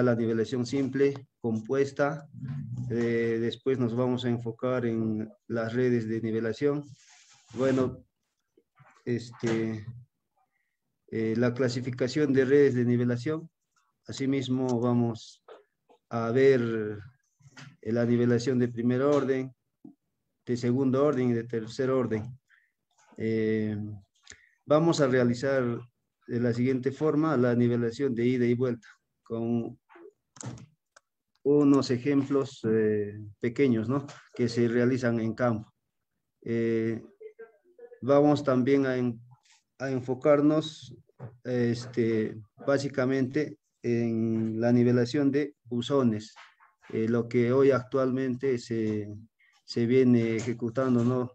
la nivelación simple, compuesta. Después nos vamos a enfocar en las redes de nivelación. Bueno, la clasificación de redes de nivelación. Asimismo, vamos a ver la nivelación de primer orden, de segundo orden y de tercer orden. Vamos a realizar de la siguiente forma la nivelación de ida y vuelta, con unos ejemplos pequeños, ¿no?, que se realizan en campo. Vamos también a enfocarnos básicamente en la nivelación de buzones, lo que hoy actualmente se viene ejecutando, ¿no?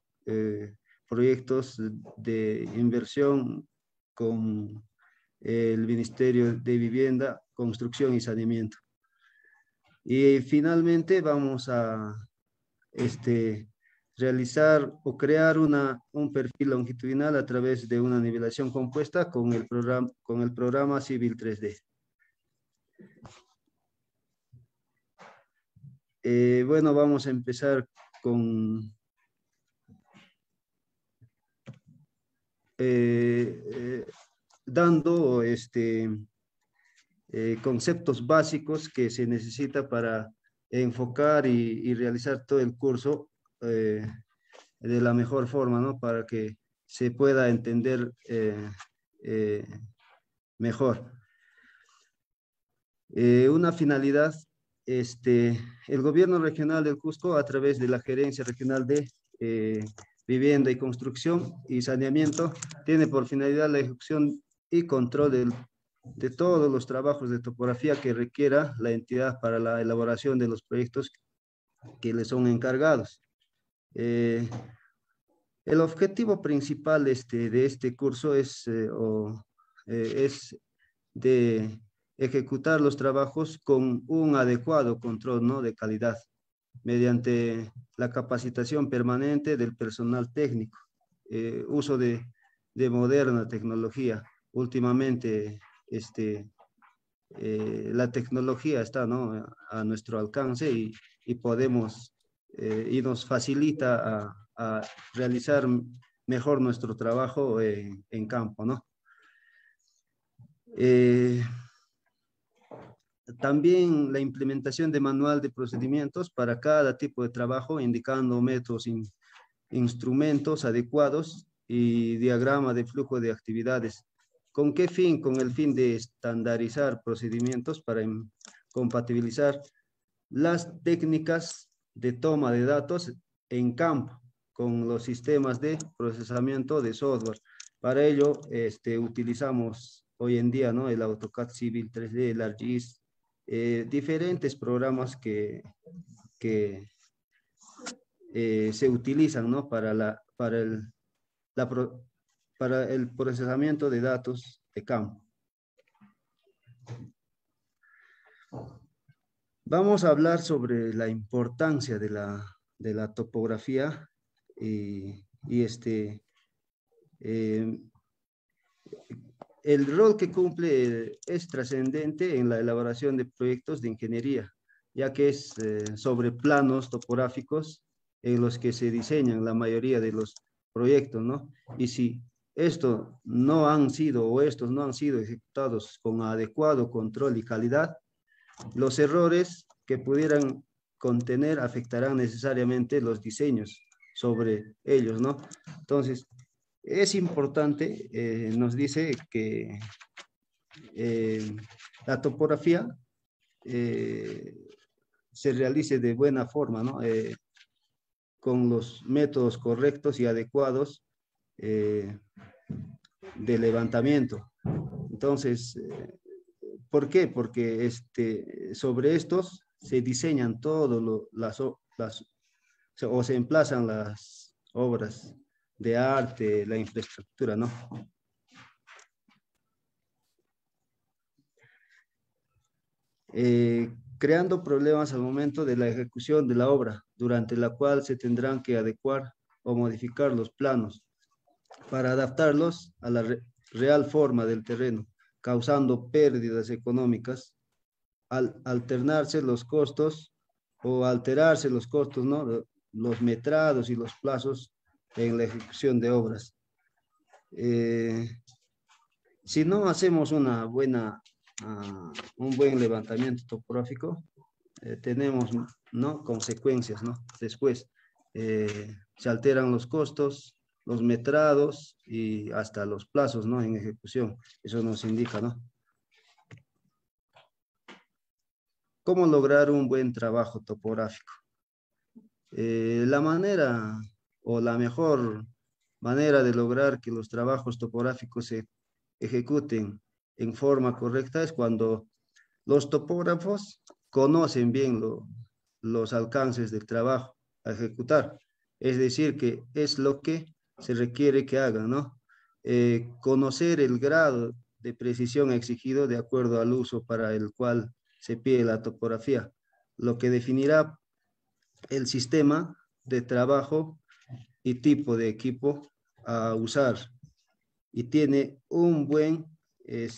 Proyectos de inversión con el Ministerio de Vivienda, Construcción y Saneamiento. Y finalmente vamos a realizar o crear un perfil longitudinal a través de una nivelación compuesta con el programa Civil 3D. Bueno, vamos a empezar con dando conceptos básicos que se necesita para enfocar y realizar todo el curso de la mejor forma, ¿no?, para que se pueda entender mejor. Una finalidad, el gobierno regional del Cusco, a través de la Gerencia Regional de Vivienda y Construcción y Saneamiento, tiene por finalidad la ejecución y control de todos los trabajos de topografía que requiera la entidad para la elaboración de los proyectos que le son encargados. El objetivo principal de este curso es de ejecutar los trabajos con un adecuado control, ¿no?, de calidad, mediante la capacitación permanente del personal técnico, uso de moderna tecnología. Últimamente, la tecnología está, ¿no?, a nuestro alcance y podemos, y nos facilita a realizar mejor nuestro trabajo en campo, ¿no? También la implementación de manual de procedimientos para cada tipo de trabajo, indicando métodos, instrumentos adecuados y diagrama de flujo de actividades. ¿Con qué fin? Con el fin de estandarizar procedimientos para compatibilizar las técnicas de toma de datos en campo con los sistemas de procesamiento de software. Para ello, utilizamos hoy en día, ¿no?, el AutoCAD Civil 3D, el ArcGIS, diferentes programas que se utilizan, ¿no?, para el procesamiento de datos de campo. Vamos a hablar sobre la importancia de la topografía el rol que cumple es trascendente en la elaboración de proyectos de ingeniería, ya que es sobre planos topográficos en los que se diseñan la mayoría de los proyectos, ¿no? Y si estos no han sido ejecutados con adecuado control y calidad, los errores que pudieran contener afectarán necesariamente los diseños sobre ellos, ¿no? Entonces, es importante, nos dice que la topografía se realice de buena forma, ¿no? Con los métodos correctos y adecuados de levantamiento. Entonces, ¿por qué? Porque sobre estos se diseñan o se emplazan las obras de arte, la infraestructura, ¿no? Creando problemas al momento de la ejecución de la obra, durante la cual se tendrán que adecuar o modificar los planos para adaptarlos a la real forma del terreno, causando pérdidas económicas alternarse los costos o alterarse los costos, ¿no? Los metrados y los plazos en la ejecución de obras. Si no hacemos un buen levantamiento topográfico, tenemos, ¿no?, consecuencias, ¿no? Después se alteran los costos, los metrados y hasta los plazos, ¿no?, en ejecución. Eso nos indica, ¿no? ¿Cómo lograr un buen trabajo topográfico? La manera o la mejor manera de lograr que los trabajos topográficos se ejecuten en forma correcta es cuando los topógrafos conocen bien los alcances del trabajo a ejecutar. Es decir, que es lo que se requiere que hagan, ¿no? Conocer el grado de precisión exigido de acuerdo al uso para el cual se pide la topografía, lo que definirá el sistema de trabajo y tipo de equipo a usar. Y tiene un buen, y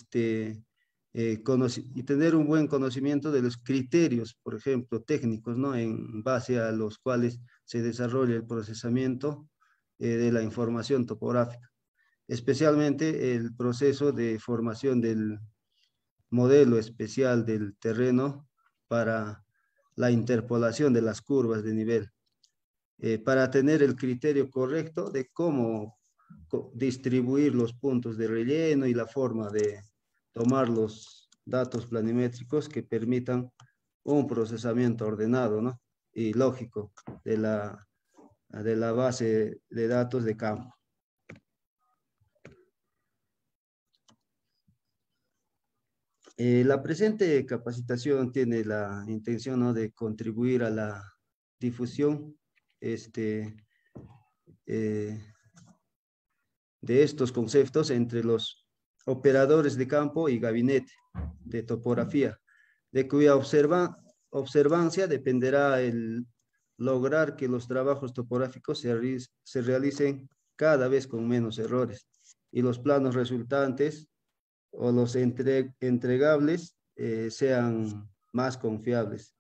tener un buen conocimiento de los criterios, por ejemplo, técnicos, ¿no?, en base a los cuales se desarrolla el procesamiento de la información topográfica, especialmente el proceso de formación del modelo especial del terreno para la interpolación de las curvas de nivel, para tener el criterio correcto de cómo distribuir los puntos de relleno y la forma de tomar los datos planimétricos que permitan un procesamiento ordenado, ¿no?, y lógico de la base de datos de campo. La presente capacitación tiene la intención, ¿no?, de contribuir a la difusión de estos conceptos entre los operadores de campo y gabinete de topografía, de cuya observancia dependerá el lograr que los trabajos topográficos se realicen cada vez con menos errores y los planos resultantes o los entregables sean más confiables.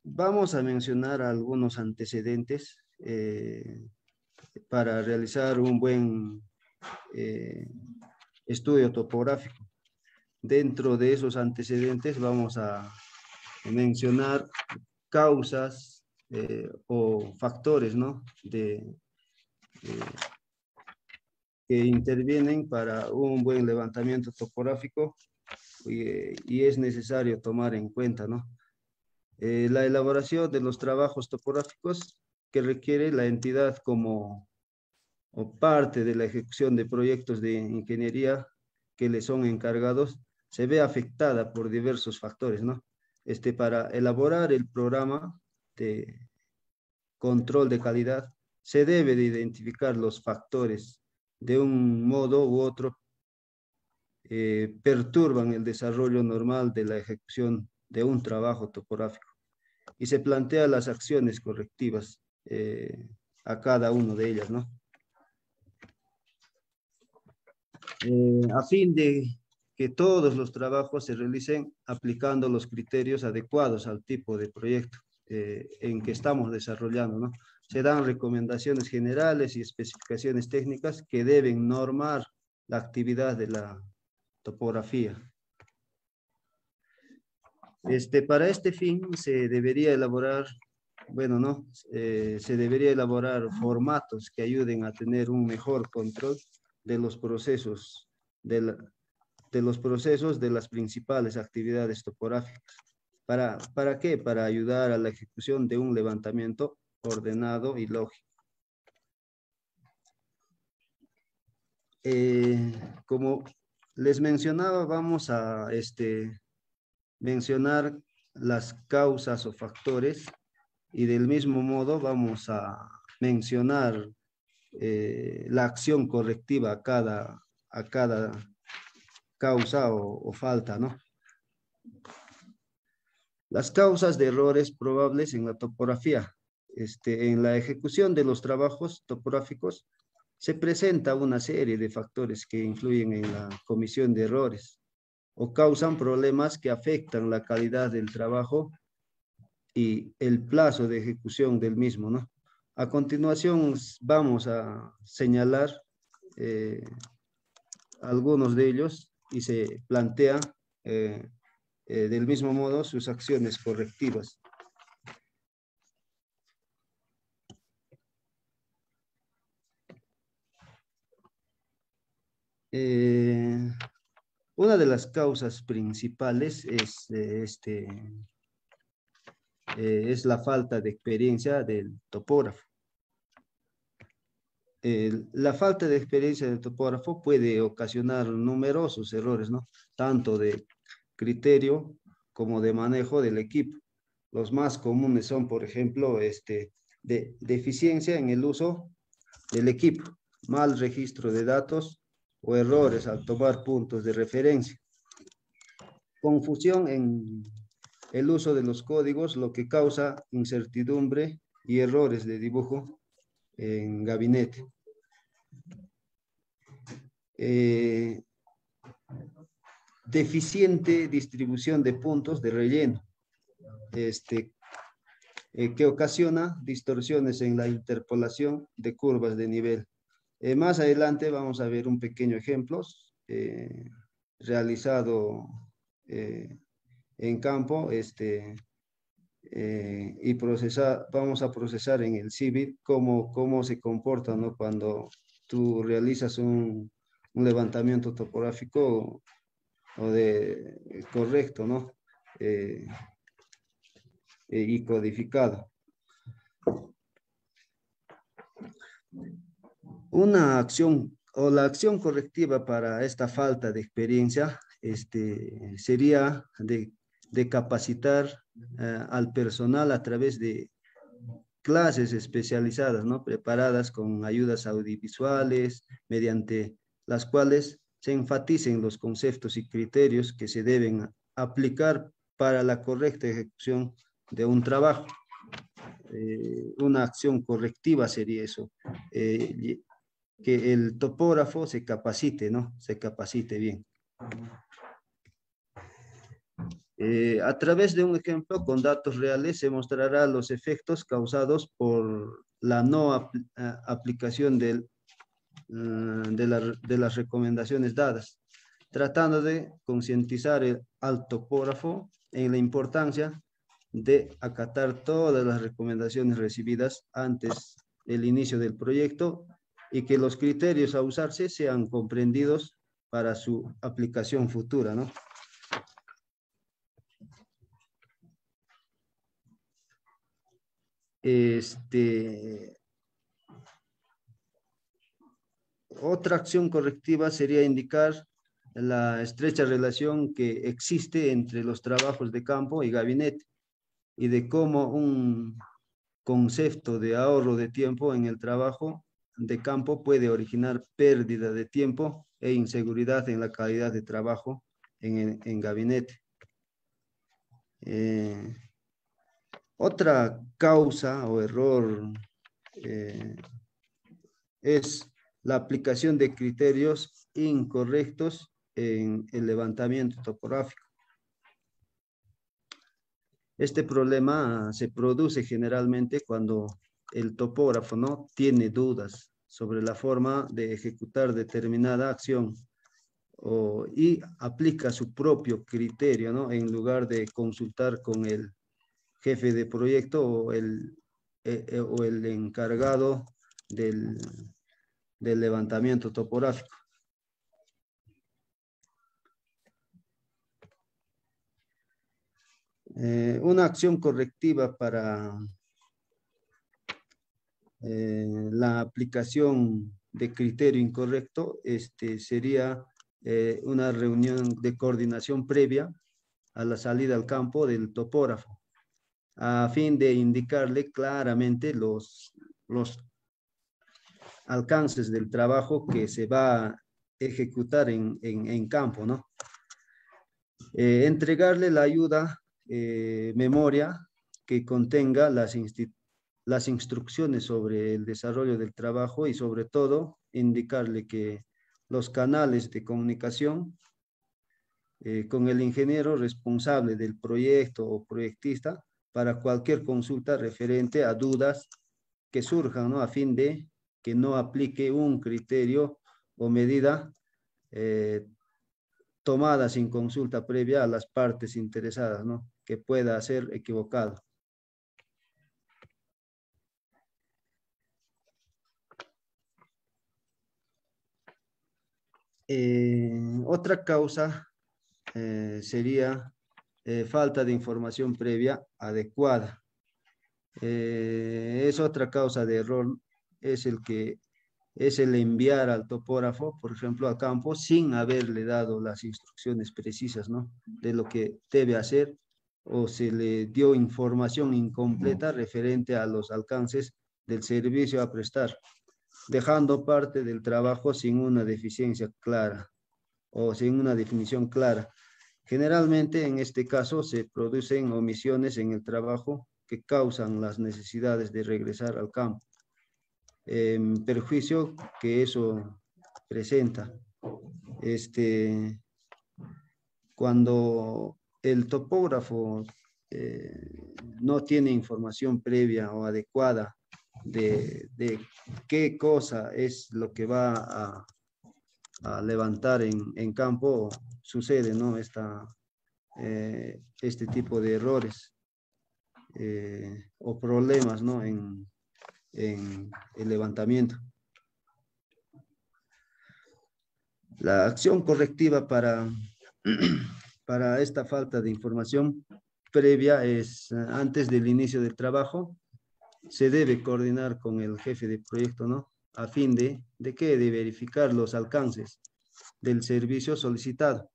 Vamos a mencionar algunos antecedentes para realizar un buen estudio topográfico. Dentro de esos antecedentes vamos a mencionar causas o factores, ¿no?, que intervienen para un buen levantamiento topográfico y es necesario tomar en cuenta, ¿no? La elaboración de los trabajos topográficos que requiere la entidad como o parte de la ejecución de proyectos de ingeniería que le son encargados se ve afectada por diversos factores, ¿no? Para elaborar el programa de control de calidad se debe de identificar los factores de un modo u otro perturban el desarrollo normal de la ejecución de un trabajo topográfico y se plantea las acciones correctivas a cada uno de ellas, ¿no? A fin de que todos los trabajos se realicen aplicando los criterios adecuados al tipo de proyecto en que estamos desarrollando, ¿no? Se dan recomendaciones generales y especificaciones técnicas que deben normar la actividad de la topografía. Para este fin se debería elaborar, bueno, ¿no? Se debería elaborar formatos que ayuden a tener un mejor control de los procesos de las principales actividades topográficas. ¿Para qué? Para ayudar a la ejecución de un levantamiento ordenado y lógico. Como les mencionaba, vamos a mencionar las causas o factores y del mismo modo vamos a mencionar la acción correctiva a cada causa o falta, ¿no? Las causas de errores probables en la topografía. En la ejecución de los trabajos topográficos se presenta una serie de factores que influyen en la comisión de errores o causan problemas que afectan la calidad del trabajo y el plazo de ejecución del mismo, ¿no? A continuación vamos a señalar eh, algunos de ellos y se plantea del mismo modo sus acciones correctivas. Una de las causas principales es la falta de experiencia del topógrafo. La falta de experiencia del topógrafo puede ocasionar numerosos errores, ¿no? Tanto de criterio como de manejo del equipo. Los más comunes son, por ejemplo, de deficiencia en el uso del equipo, mal registro de datos o errores al tomar puntos de referencia. Confusión en el uso de los códigos, lo que causa incertidumbre y errores de dibujo en gabinete. Deficiente distribución de puntos de relleno, que ocasiona distorsiones en la interpolación de curvas de nivel. Más adelante vamos a ver un pequeño ejemplo realizado en campo y vamos a procesar en el CIBIT cómo se comporta, ¿no? Cuando tú realizas un levantamiento topográfico correcto, ¿no? Y codificado. Una acción o la acción correctiva para esta falta de experiencia sería de capacitar al personal a través de clases especializadas, ¿no? Preparadas con ayudas audiovisuales, mediante las cuales se enfaticen los conceptos y criterios que se deben aplicar para la correcta ejecución de un trabajo. Una acción correctiva sería eso, que el topógrafo se capacite, ¿no? Se capacite bien. A través de un ejemplo con datos reales se mostrará los efectos causados por la no aplicación de las recomendaciones dadas, tratando de concientizar al topógrafo en la importancia de acatar todas las recomendaciones recibidas antes del inicio del proyecto y que los criterios a usarse sean comprendidos para su aplicación futura, ¿no? Otra acción correctiva sería indicar la estrecha relación que existe entre los trabajos de campo y gabinete y de cómo un concepto de ahorro de tiempo en el trabajo de campo puede originar pérdida de tiempo e inseguridad en la calidad de trabajo en gabinete. Otra causa o error es la aplicación de criterios incorrectos en el levantamiento topográfico. Este problema se produce generalmente cuando el topógrafo no tiene dudas sobre la forma de ejecutar determinada acción y aplica su propio criterio, ¿no? En lugar de consultar con el jefe de proyecto o el encargado del levantamiento topográfico. Una acción correctiva para la aplicación de criterio incorrecto sería una reunión de coordinación previa a la salida al campo del topógrafo, a fin de indicarle claramente los alcances del trabajo que se va a ejecutar en campo, ¿no? Entregarle la ayuda memoria que contenga las las instrucciones sobre el desarrollo del trabajo y sobre todo indicarle que los canales de comunicación con el ingeniero responsable del proyecto o proyectista para cualquier consulta referente a dudas que surjan, ¿no? A fin de que no aplique un criterio o medida eh, tomada sin consulta previa a las partes interesadas, ¿no? Que pueda ser equivocado. Otra causa sería falta de información previa adecuada. Es otra causa de error, es el enviar al topógrafo, por ejemplo, a campo, sin haberle dado las instrucciones precisas, ¿no? De lo que debe hacer, o se le dio información incompleta referente a los alcances del servicio a prestar, dejando parte del trabajo sin una deficiencia clara o sin una definición clara. Generalmente, en este caso, se producen omisiones en el trabajo que causan las necesidades de regresar al campo, perjuicio que eso presenta. Cuando el topógrafo no tiene información previa o adecuada de qué cosa es lo que va a levantar en campo, sucede, ¿no? Este tipo de errores o problemas, ¿no? En el levantamiento. La acción correctiva para esta falta de información previa es, antes del inicio del trabajo, se debe coordinar con el jefe de proyecto, ¿no? A fin de verificar los alcances del servicio solicitado,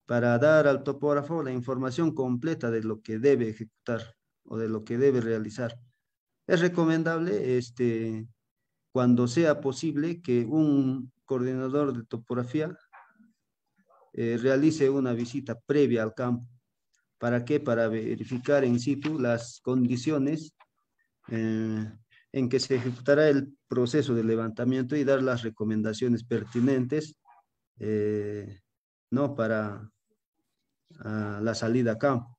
para dar al topógrafo la información completa de lo que debe ejecutar o de lo que debe realizar. Es recomendable, cuando sea posible, que un coordinador de topografía realice una visita previa al campo. ¿Para qué? Para verificar in situ las condiciones en que se ejecutará el proceso de levantamiento y dar las recomendaciones pertinentes, ¿no? Para la salida a campo.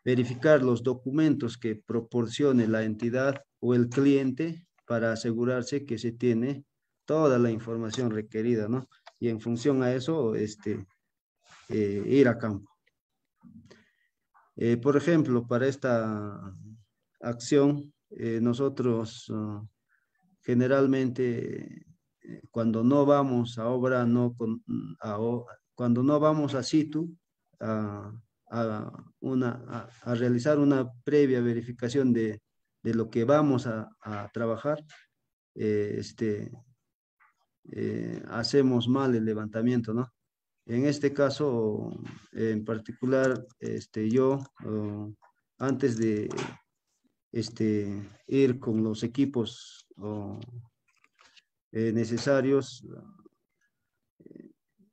Verificar los documentos que proporcione la entidad o el cliente para asegurarse que se tiene toda la información requerida, ¿no? Y en función a eso, ir a campo. Por ejemplo, para esta acción, nosotros generalmente cuando no vamos a obra, cuando no vamos a situ, a, a realizar una previa verificación de lo que vamos a trabajar, hacemos mal el levantamiento, ¿no? En este caso, en particular, yo, antes de ir con los equipos necesarios,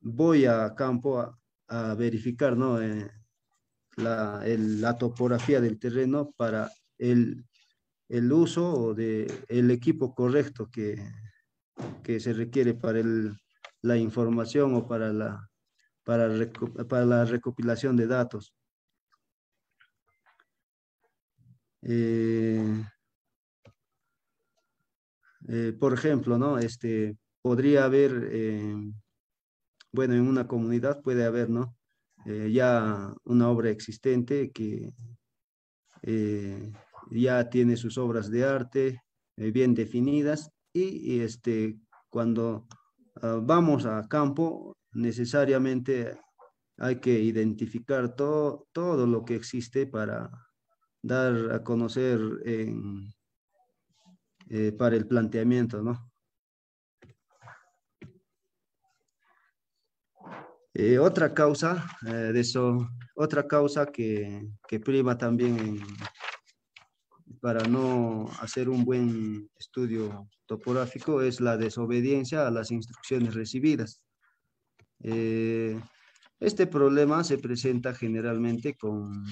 voy a campo a verificar, ¿no? La topografía del terreno para el uso del equipo correcto que se requiere para la información o para para la recopilación de datos. Por ejemplo, ¿no? Podría haber, bueno, en una comunidad puede haber, ¿no? Ya una obra existente que ya tiene sus obras de arte bien definidas y cuando vamos a campo, necesariamente hay que identificar todo lo que existe para dar a conocer para el planteamiento, ¿no? Otra causa otra causa que prima también para no hacer un buen estudio topográfico es la desobediencia a las instrucciones recibidas. Este problema se presenta generalmente con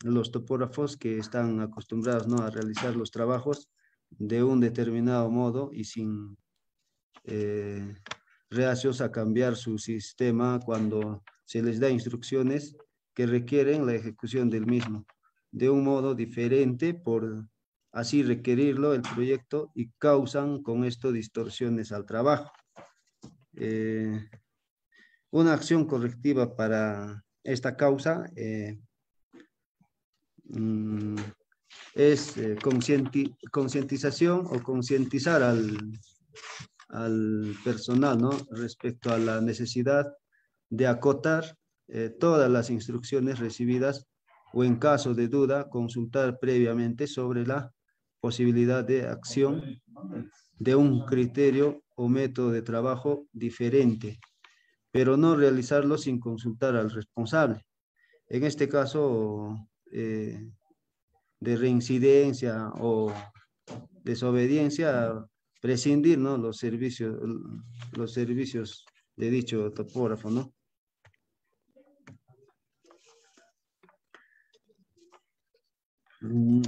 los topógrafos que están acostumbrados, ¿no?, a realizar los trabajos de un determinado modo y sin reacios a cambiar su sistema cuando se les da instrucciones que requieren la ejecución del mismo de un modo diferente por así requerirlo el proyecto y causan con esto distorsiones al trabajo. Una acción correctiva para esta causa es concientización o concientizar al personal, ¿no?, respecto a la necesidad de acotar todas las instrucciones recibidas o en caso de duda consultar previamente sobre la posibilidad de acción de un criterio o método de trabajo diferente, pero no realizarlo sin consultar al responsable. En este caso de reincidencia o desobediencia, prescindir, ¿no?, los servicios de dicho topógrafo, ¿no?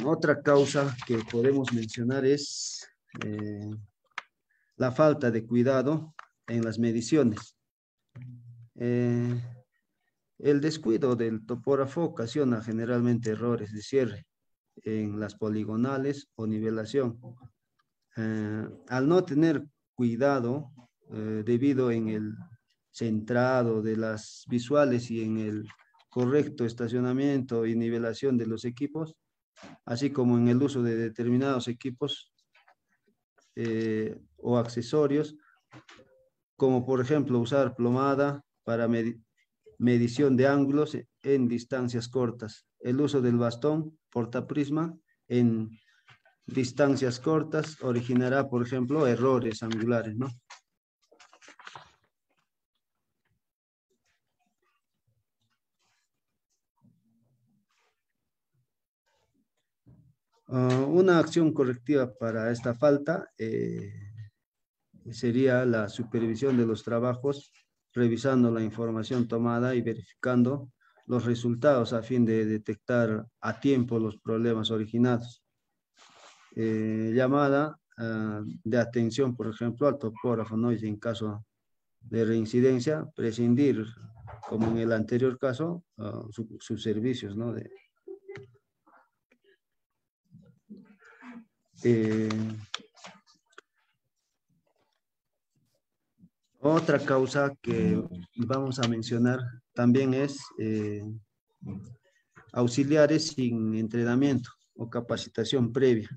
Otra causa que podemos mencionar es la falta de cuidado en las mediciones. El descuido del topógrafo ocasiona generalmente errores de cierre en las poligonales o nivelación. Al no tener cuidado debido en el centrado de las visuales y en el correcto estacionamiento y nivelación de los equipos, así como en el uso de determinados equipos o accesorios, como por ejemplo usar plomada para medición de ángulos en distancias cortas, el uso del bastón portaprisma en distancias cortas originará, por ejemplo, errores angulares, ¿no? Una acción correctiva para esta falta sería la supervisión de los trabajos, revisando la información tomada y verificando los resultados a fin de detectar a tiempo los problemas originados. Llamada de atención, por ejemplo, al topógrafo, ¿no? Y en caso de reincidencia, prescindir, como en el anterior caso, sus servicios, ¿no? Otra causa que vamos a mencionar también es auxiliares sin entrenamiento o capacitación previa.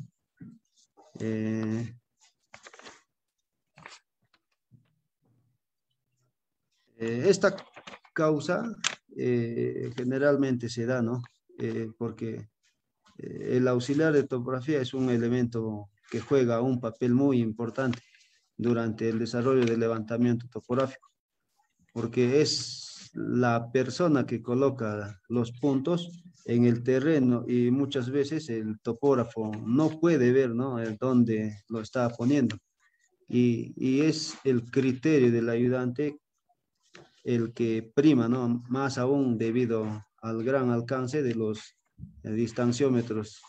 Esta causa generalmente se da, ¿no? Porque el auxiliar de topografía es un elemento que juega un papel muy importante durante el desarrollo del levantamiento topográfico, porque es la persona que coloca los puntos en el terreno y muchas veces el topógrafo no puede ver, ¿no?, dónde lo está poniendo. Y es el criterio del ayudante el que prima, ¿no?, más aún debido al gran alcance de los distanciómetros.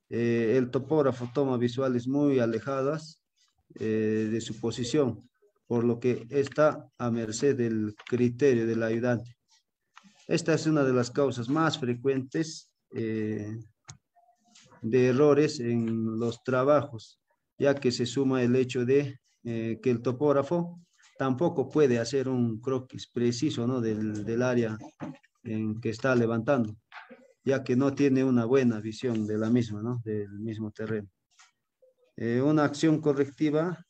El topógrafo toma visuales muy alejadas de su posición, por lo que está a merced del criterio del ayudante. Esta es una de las causas más frecuentes de errores en los trabajos, ya que se suma el hecho de que el topógrafo tampoco puede hacer un croquis preciso, ¿no?, del área en que está levantando, ya que no tiene una buena visión de la misma, ¿no?, del mismo terreno. Una acción correctiva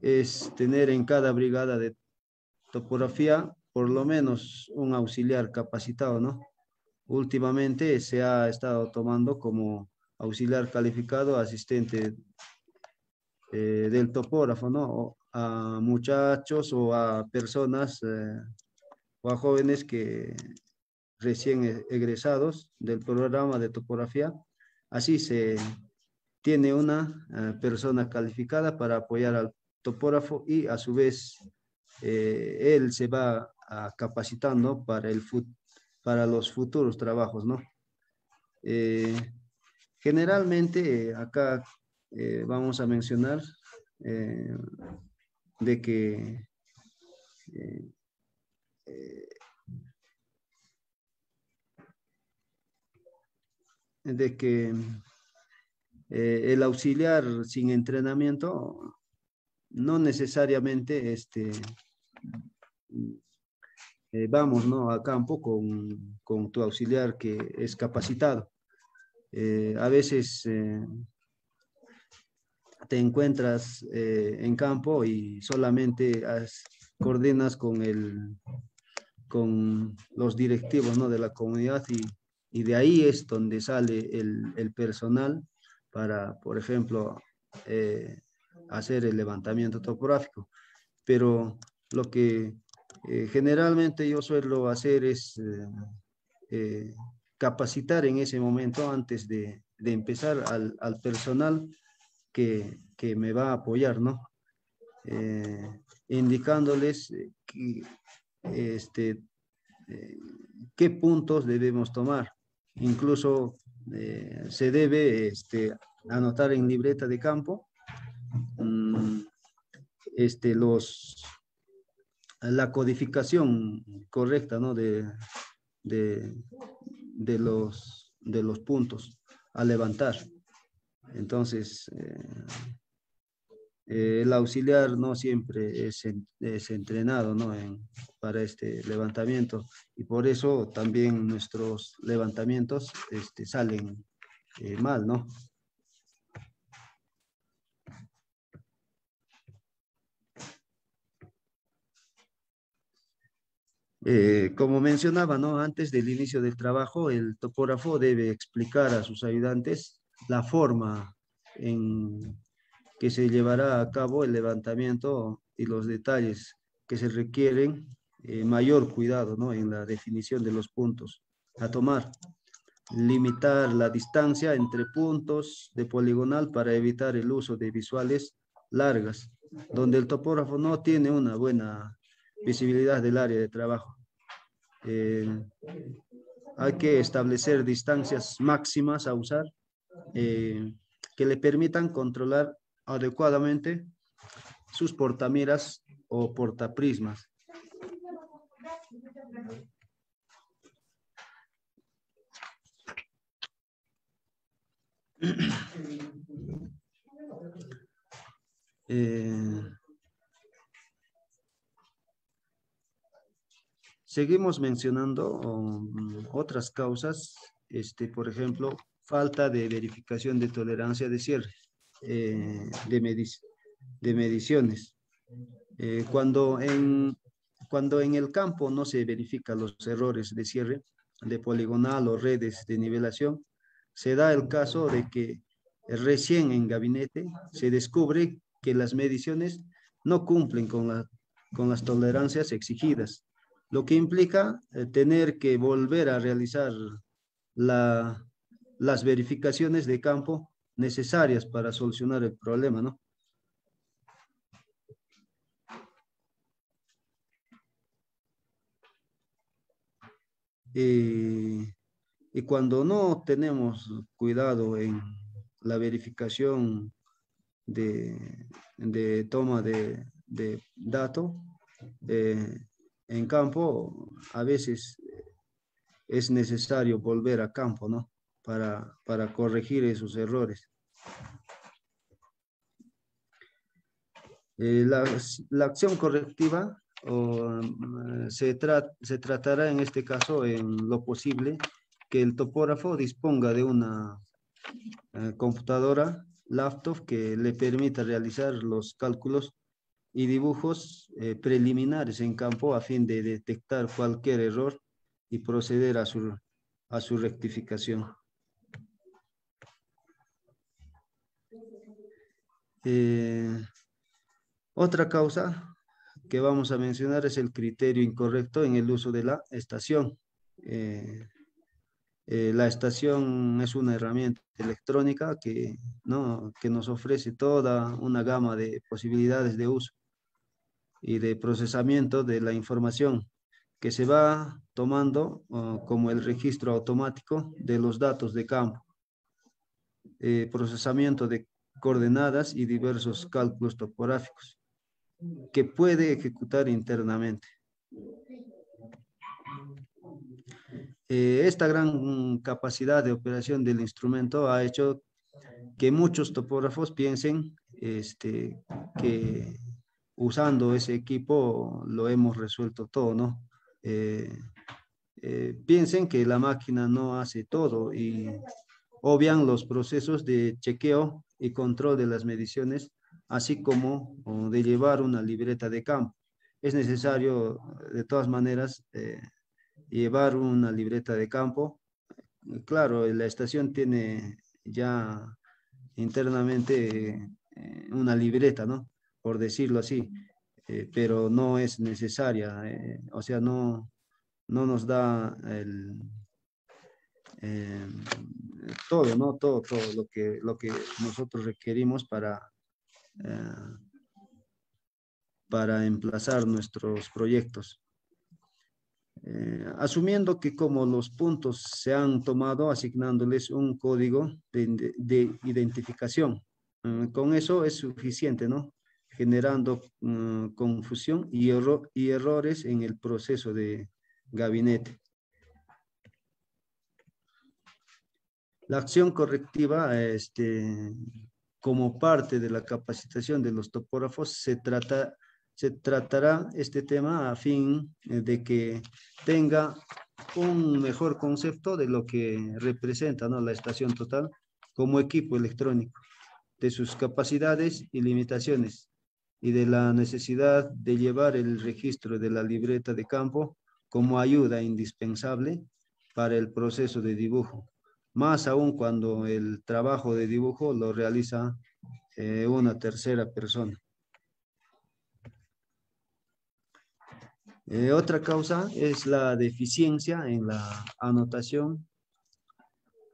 es tener en cada brigada de topografía por lo menos un auxiliar capacitado, ¿no? Últimamente se ha estado tomando como auxiliar calificado asistente del topógrafo, ¿no? O a muchachos o a personas o a jóvenes que recién egresados del programa de topografía. Así se tiene una persona calificada para apoyar al topógrafo y a su vez él se va capacitando para los futuros trabajos, ¿no? Eh, Generalmente, acá vamos a mencionar eh, de que eh, eh, de que el auxiliar sin entrenamiento no necesariamente vamos, ¿no? A campo con tu auxiliar que es capacitado. A veces te encuentras en campo y solamente coordinas con los directivos, ¿no? De la comunidad y de ahí es donde sale el personal para, por ejemplo, eh, hacer el levantamiento topográfico. Pero lo que generalmente yo suelo hacer es eh, capacitar en ese momento antes de empezar al personal que me va a apoyar, ¿no? Indicándoles este, eh, qué puntos debemos tomar. Incluso se debe anotar en libreta de campo mm, la codificación correcta, ¿no? de, de los puntos a levantar. Entonces, el auxiliar no siempre es entrenado, ¿no? Para este levantamiento y por eso también nuestros levantamientos salen mal, ¿no? Como mencionaba, ¿no? Antes del inicio del trabajo, el topógrafo debe explicar a sus ayudantes la forma en que se llevará a cabo el levantamiento y los detalles que se requieren mayor cuidado, ¿no? En la definición de los puntos a tomar. Limitar la distancia entre puntos de poligonal para evitar el uso de visuales largas, donde el topógrafo no tiene una buena visibilidad del área de trabajo. Eh, Hay que establecer distancias máximas a usar que le permitan controlar adecuadamente sus portamiras o portaprismas. Seguimos mencionando otras causas, por ejemplo, falta de verificación de tolerancia de cierre, de mediciones. Cuando en el campo no se verifican los errores de cierre de poligonal o redes de nivelación, se da el caso de que recién en gabinete se descubre que las mediciones no cumplen con las tolerancias exigidas, lo que implica tener que volver a realizar la, las verificaciones de campo necesarias para solucionar el problema, ¿no? Y cuando no tenemos cuidado en la verificación de toma de datos en campo, a veces es necesario volver a campo, ¿no? Para corregir esos errores. La acción correctiva se tratará en este caso en lo posible que el topógrafo disponga de una computadora, laptop que le permita realizar los cálculos y dibujos preliminares en campo a fin de detectar cualquier error y proceder a su rectificación. Otra causa que vamos a mencionar es el criterio incorrecto en el uso de la estación. La estación es una herramienta electrónica ¿no? que nos ofrece toda una gama de posibilidades de uso y de procesamiento de la información, que se va tomando como el registro automático de los datos de campo, procesamiento de coordenadas y diversos cálculos topográficos que puede ejecutar internamente. Esta gran capacidad de operación del instrumento ha hecho que muchos topógrafos piensen que usando ese equipo lo hemos resuelto todo, ¿no? Piensen que la máquina no hace todo y obvian los procesos de chequeo y control de las mediciones, así como de llevar una libreta de campo. Es necesario, de todas maneras, llevar una libreta de campo. Claro, la estación tiene ya internamente una libreta, ¿no? Por decirlo así, pero no es necesaria, o sea, no nos da eh, todo, ¿no? Todo lo que nosotros requerimos eh, para emplazar nuestros proyectos. Asumiendo que como los puntos se han tomado, asignándoles un código de identificación. Con eso es suficiente, ¿no? Generando confusión y errores en el proceso de gabinete. La acción correctiva, como parte de la capacitación de los topógrafos, se tratará este tema a fin de que tenga un mejor concepto de lo que representa, ¿no?, la estación total como equipo electrónico, de sus capacidades y limitaciones, y de la necesidad de llevar el registro de la libreta de campo como ayuda indispensable para el proceso de dibujo, más aún cuando el trabajo de dibujo lo realiza una tercera persona. Otra causa es la deficiencia en la anotación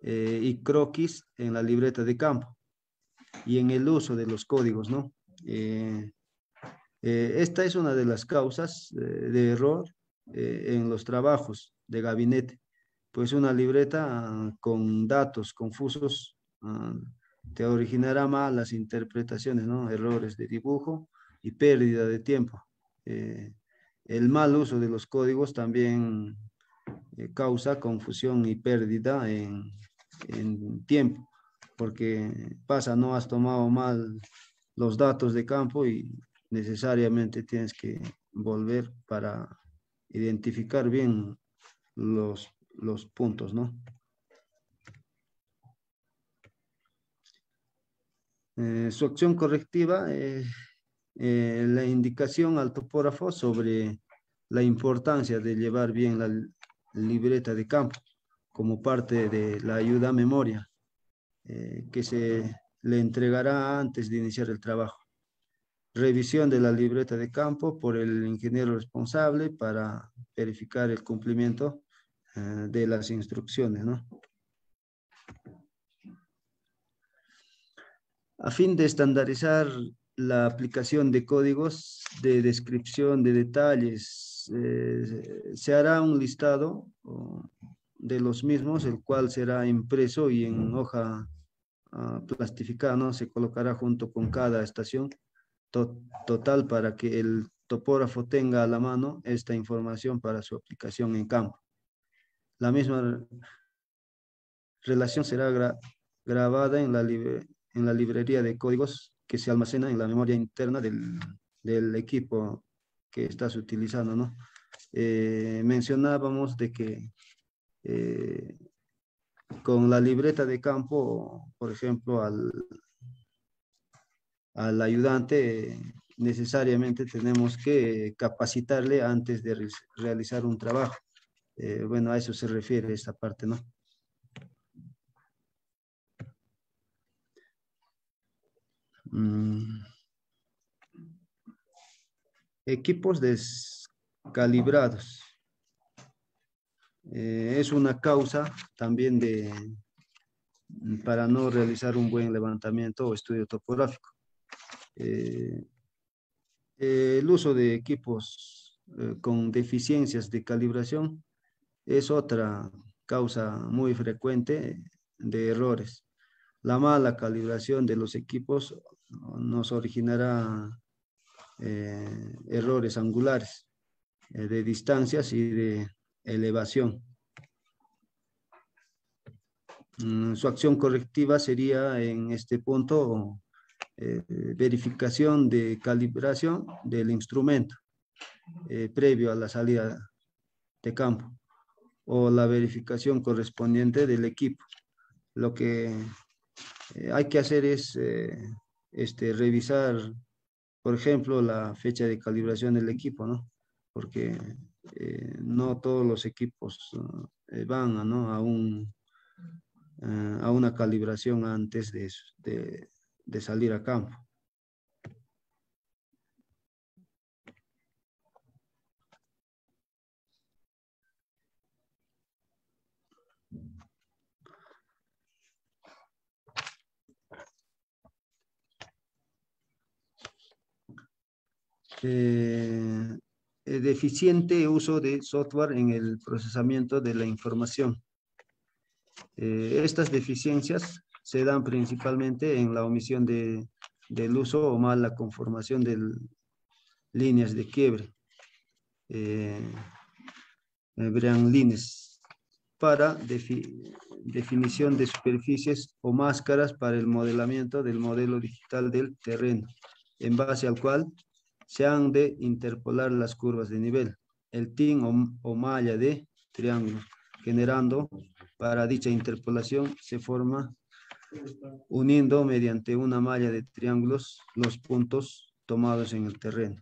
y croquis en la libreta de campo y en el uso de los códigos, ¿no? Esta es una de las causas de error en los trabajos de gabinete, pues una libreta con datos confusos te originará malas interpretaciones, ¿no? Errores de dibujo y pérdida de tiempo. El mal uso de los códigos también causa confusión y pérdida en tiempo, porque pasa, no has tomado mal los datos de campo y necesariamente tienes que volver para identificar bien los puntos, ¿no? Su acción correctiva, la indicación al topógrafo sobre la importancia de llevar bien la libreta de campo como parte de la ayuda a memoria que se le entregará antes de iniciar el trabajo. Revisión de la libreta de campo por el ingeniero responsable para verificar el cumplimiento de las instrucciones, ¿no? A fin de estandarizar la aplicación de códigos de descripción de detalles, se hará un listado de los mismos, el cual será impreso y en hoja plastificada, ¿no? Se colocará junto con cada estación total para que el topógrafo tenga a la mano esta información para su aplicación en campo. La misma relación será grabada en la librería de códigos que se almacena en la memoria interna del equipo que estás utilizando, ¿no? Mencionábamos de que con la libreta de campo, por ejemplo, al ayudante necesariamente tenemos que capacitarle antes de realizar un trabajo. Bueno, a eso se refiere esta parte, ¿no? Equipos descalibrados. Es una causa también para no realizar un buen levantamiento o estudio topográfico. El uso de equipos con deficiencias de calibración es otra causa muy frecuente de errores. La mala calibración de los equipos nos originará errores angulares de distancias y de elevación. Su acción correctiva sería en este punto verificación de calibración del instrumento previo a la salida de campo o la verificación correspondiente del equipo. Lo que hay que hacer es revisar, por ejemplo, la fecha de calibración del equipo, ¿no? Porque no todos los equipos van ¿no? A una calibración antes de salir a campo. Deficiente uso de software en el procesamiento de la información. Estas deficiencias se dan principalmente en la omisión del uso o mala conformación de líneas de quiebre, vean líneas, para definición de superficies o máscaras para el modelamiento del modelo digital del terreno, en base al cual se han de interpolar las curvas de nivel, el tin o malla de triángulo, generando para dicha interpolación se forma uniendo mediante una malla de triángulos los puntos tomados en el terreno.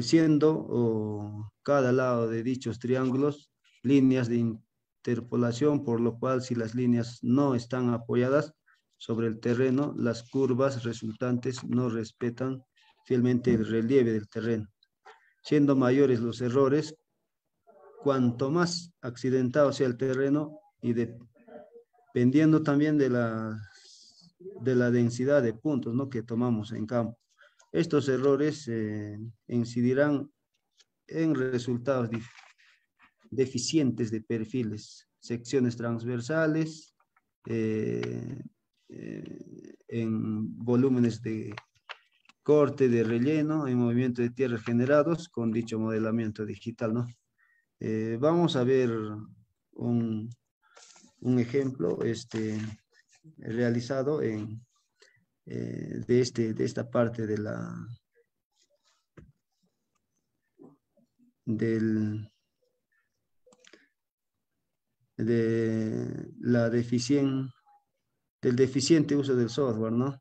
Siendo cada lado de dichos triángulos líneas de interpolación, por lo cual si las líneas no están apoyadas sobre el terreno, las curvas resultantes no respetan fielmente el relieve del terreno. Siendo mayores los errores, cuanto más accidentado sea el terreno y dependiendo también de la densidad de puntos, ¿no? que tomamos en campo. Estos errores incidirán en resultados deficientes de perfiles, secciones transversales, en volúmenes de corte, de relleno, en movimiento de tierra generados con dicho modelamiento digital, ¿no? Vamos a ver un ejemplo realizado de esta parte de del deficiente uso del software, ¿no?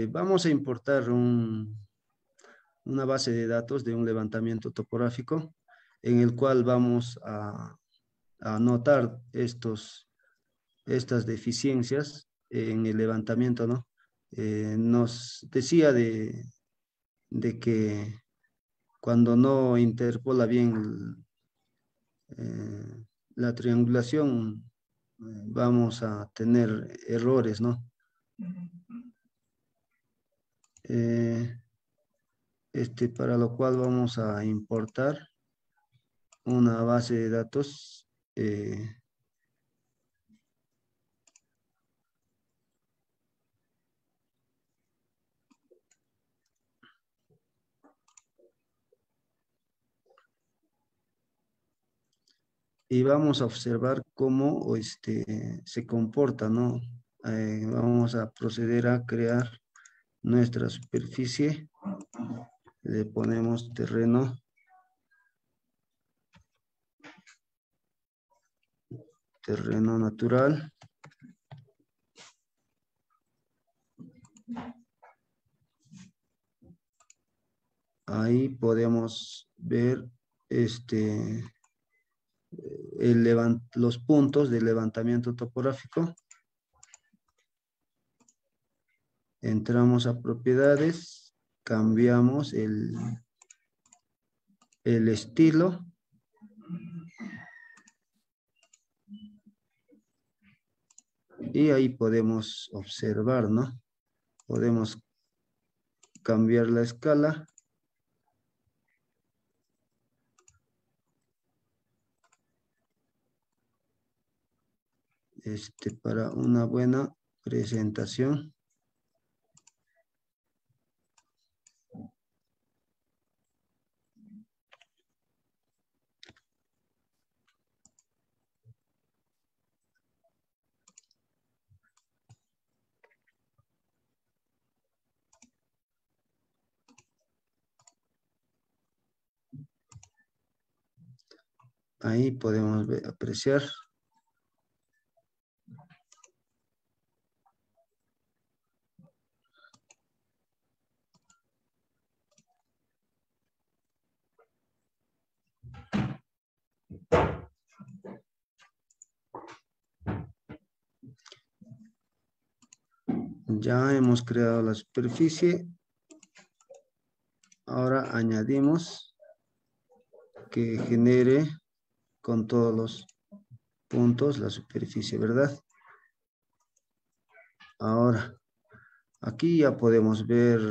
Vamos a importar una base de datos de un levantamiento topográfico en el cual vamos a anotar estas deficiencias en el levantamiento, ¿no? Nos decía de que cuando no interpola bien la triangulación, vamos a tener errores, ¿no? Para lo cual vamos a importar una base de datos y vamos a observar cómo se comporta, ¿no? Vamos a proceder a crear nuestra superficie. Le ponemos terreno. terreno natural. Ahí podemos ver los puntos de levantamiento topográfico. Entramos a propiedades, cambiamos el estilo. Y ahí podemos observar, ¿no? Podemos cambiar la escala. Para una buena presentación. Ahí podemos apreciar. Ya hemos creado la superficie. Ahora añadimos que genere con todos los puntos la superficie, ¿verdad? Ahora, aquí ya podemos ver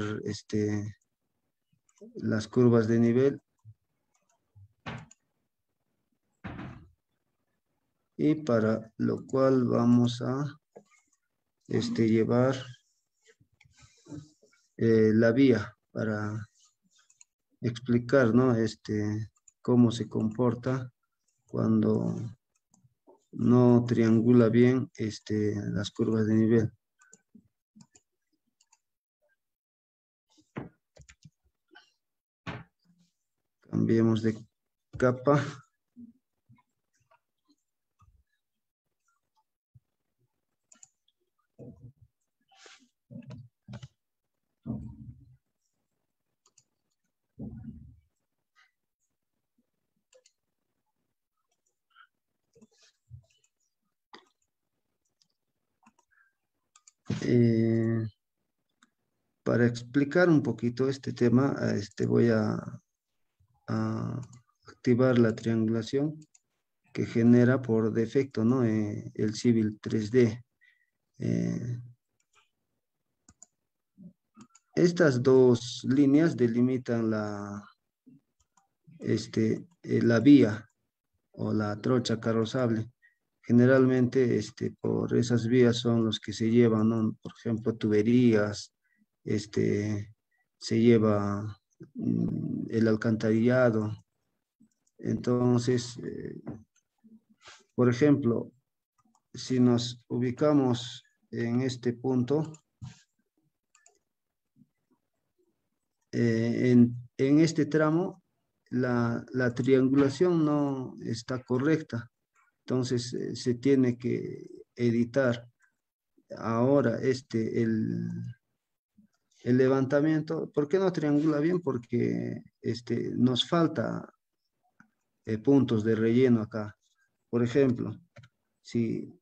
las curvas de nivel. Y para lo cual vamos a llevar la vía para explicar, ¿no? Cómo se comporta cuando no triangula bien las curvas de nivel. Cambiemos de capa. Para explicar un poquito este tema, voy a activar la triangulación que genera por defecto, ¿no? El Civil 3D. Estas dos líneas delimitan la vía o la trocha carrozable. Generalmente por esas vías son los que se llevan, ¿no? Por ejemplo, tuberías, se lleva el alcantarillado. Entonces, por ejemplo, si nos ubicamos en este punto, en este tramo, la triangulación no está correcta. Entonces, se tiene que editar ahora el levantamiento. ¿Por qué no triangula bien? Porque nos falta puntos de relleno acá. Por ejemplo, si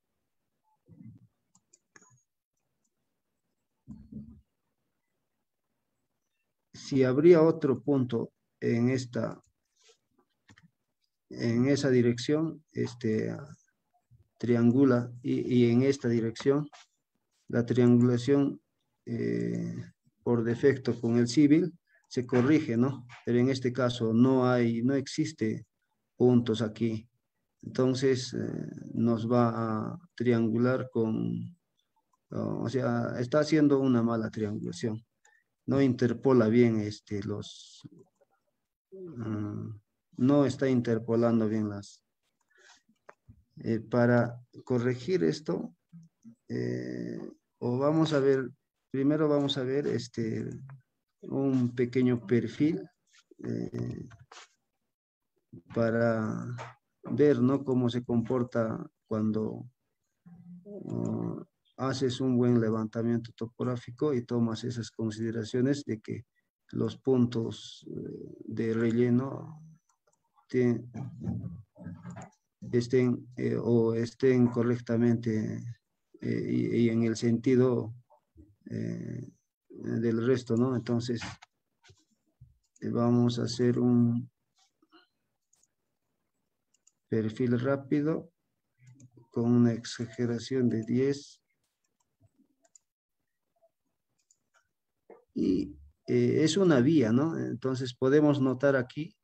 habría otro punto en esa dirección, triangula y en esta dirección, la triangulación por defecto con el civil se corrige, ¿no? Pero en este caso no existe puntos aquí. Entonces nos va a triangular o sea, está haciendo una mala triangulación. No interpola bien no está interpolando bien para corregir esto, vamos a ver, primero vamos a ver un pequeño perfil para ver, ¿no? Cómo se comporta cuando haces un buen levantamiento topográfico y tomas esas consideraciones de que los puntos de relleno estén correctamente y en el sentido del resto, ¿no? Entonces, vamos a hacer un perfil rápido con una exageración de 10 y es una vía, ¿no? Entonces podemos notar aquí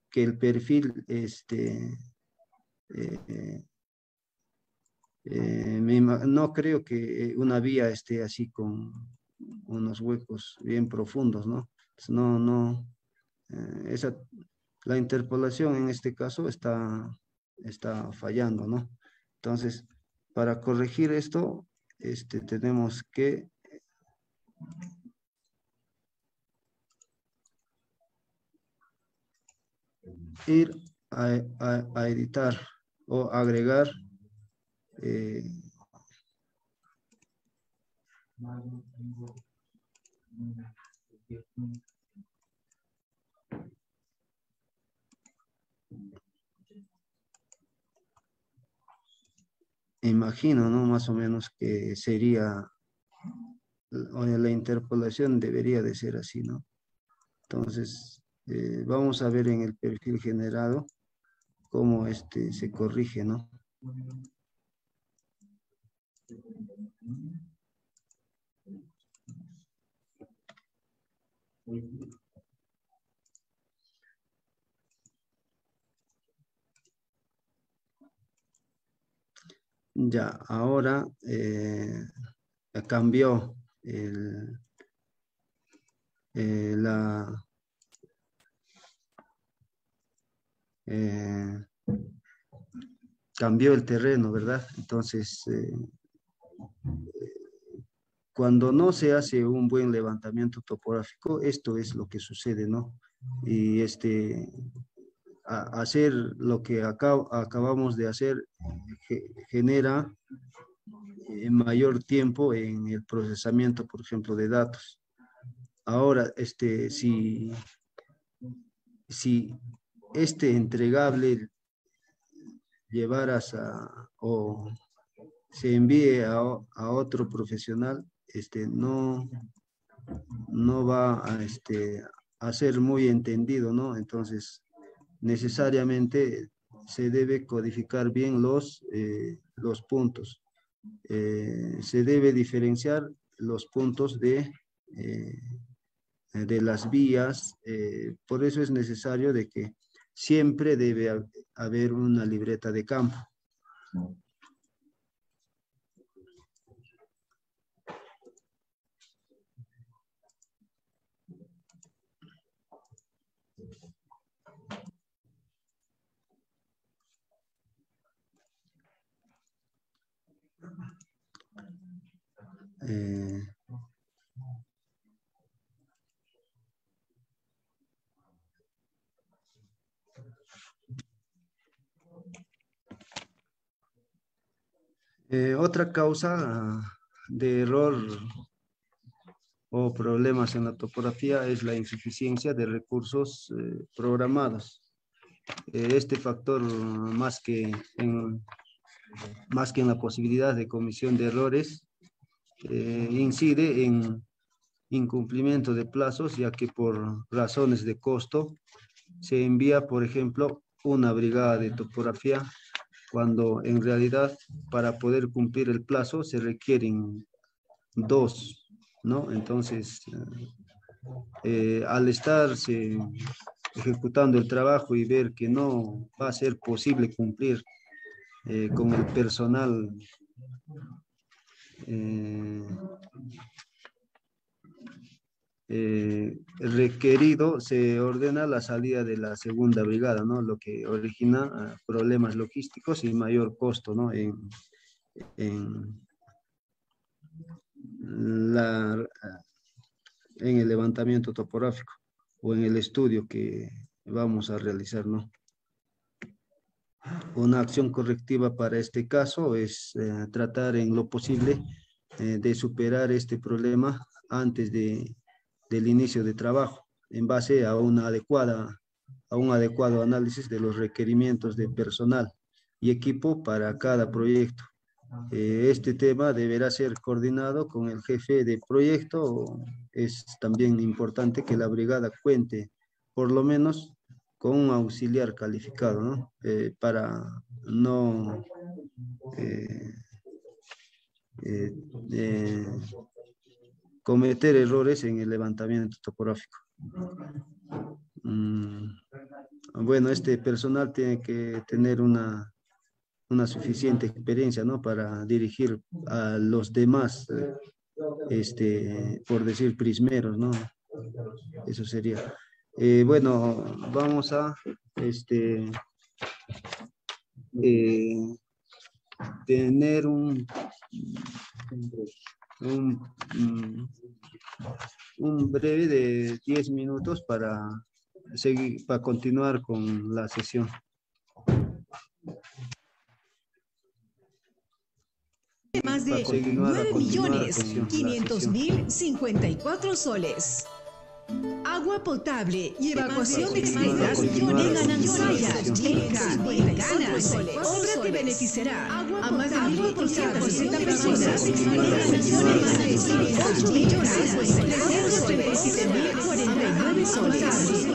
que el perfil no creo que una vía esté así con unos huecos bien profundos, ¿no? Entonces, la interpolación en este caso está fallando, ¿no? Entonces, para corregir esto, tenemos que ir a editar o agregar imagino, ¿no? Más o menos que sería, o la interpolación debería de ser así, ¿no? Entonces, vamos a ver en el perfil generado cómo se corrige, ¿no? Ya, ahora cambió eh, la, eh, cambió el terreno, ¿verdad? Entonces, cuando no se hace un buen levantamiento topográfico, esto es lo que sucede, ¿no? Y hacer lo que acabamos de hacer genera mayor tiempo en el procesamiento, por ejemplo, de datos. Ahora, si este entregable llevaras o se envíe a otro profesional, no va a ser muy entendido, ¿no? Entonces, necesariamente se debe codificar bien los puntos. Se debe diferenciar los puntos de las vías. Por eso es necesario de que siempre debe haber una libreta de campo. Eh, Otra causa de error o problemas en la topografía es la insuficiencia de recursos programados. Este factor, más que en la posibilidad de comisión de errores, incide en incumplimiento de plazos, ya que por razones de costo se envía, por ejemplo, una brigada de topografía, cuando en realidad para poder cumplir el plazo se requieren dos, ¿no? Entonces, al estarse ejecutando el trabajo y ver que no va a ser posible cumplir con el personal requerido, se ordena la salida de la segunda brigada, ¿no? Lo que origina problemas logísticos y mayor costo, ¿no? En, la, en el levantamiento topográfico o en el estudio que vamos a realizar, ¿no? una acción correctiva para este caso es tratar en lo posible de superar este problema antes del inicio de trabajo, en base a un adecuado análisis de los requerimientos de personal y equipo para cada proyecto. Este tema deberá ser coordinado con el jefe de proyecto. Es también importante que la brigada cuente por lo menos con un auxiliar calificado, ¿no? Para no cometer errores en el levantamiento topográfico. Bueno, este personal tiene que tener una suficiente experiencia, ¿no? Para dirigir a los demás, por decir, prismeros, ¿no? Eso sería. Bueno, vamos a tener un breve de 10 minutos para continuar con la sesión. Más de 9.500.054 soles. Agua potable y evacuación de extremas en Anansaya, Chilca, Ganas. Obra que beneficiará a más de 1.400 personas. 8.327.049 soles.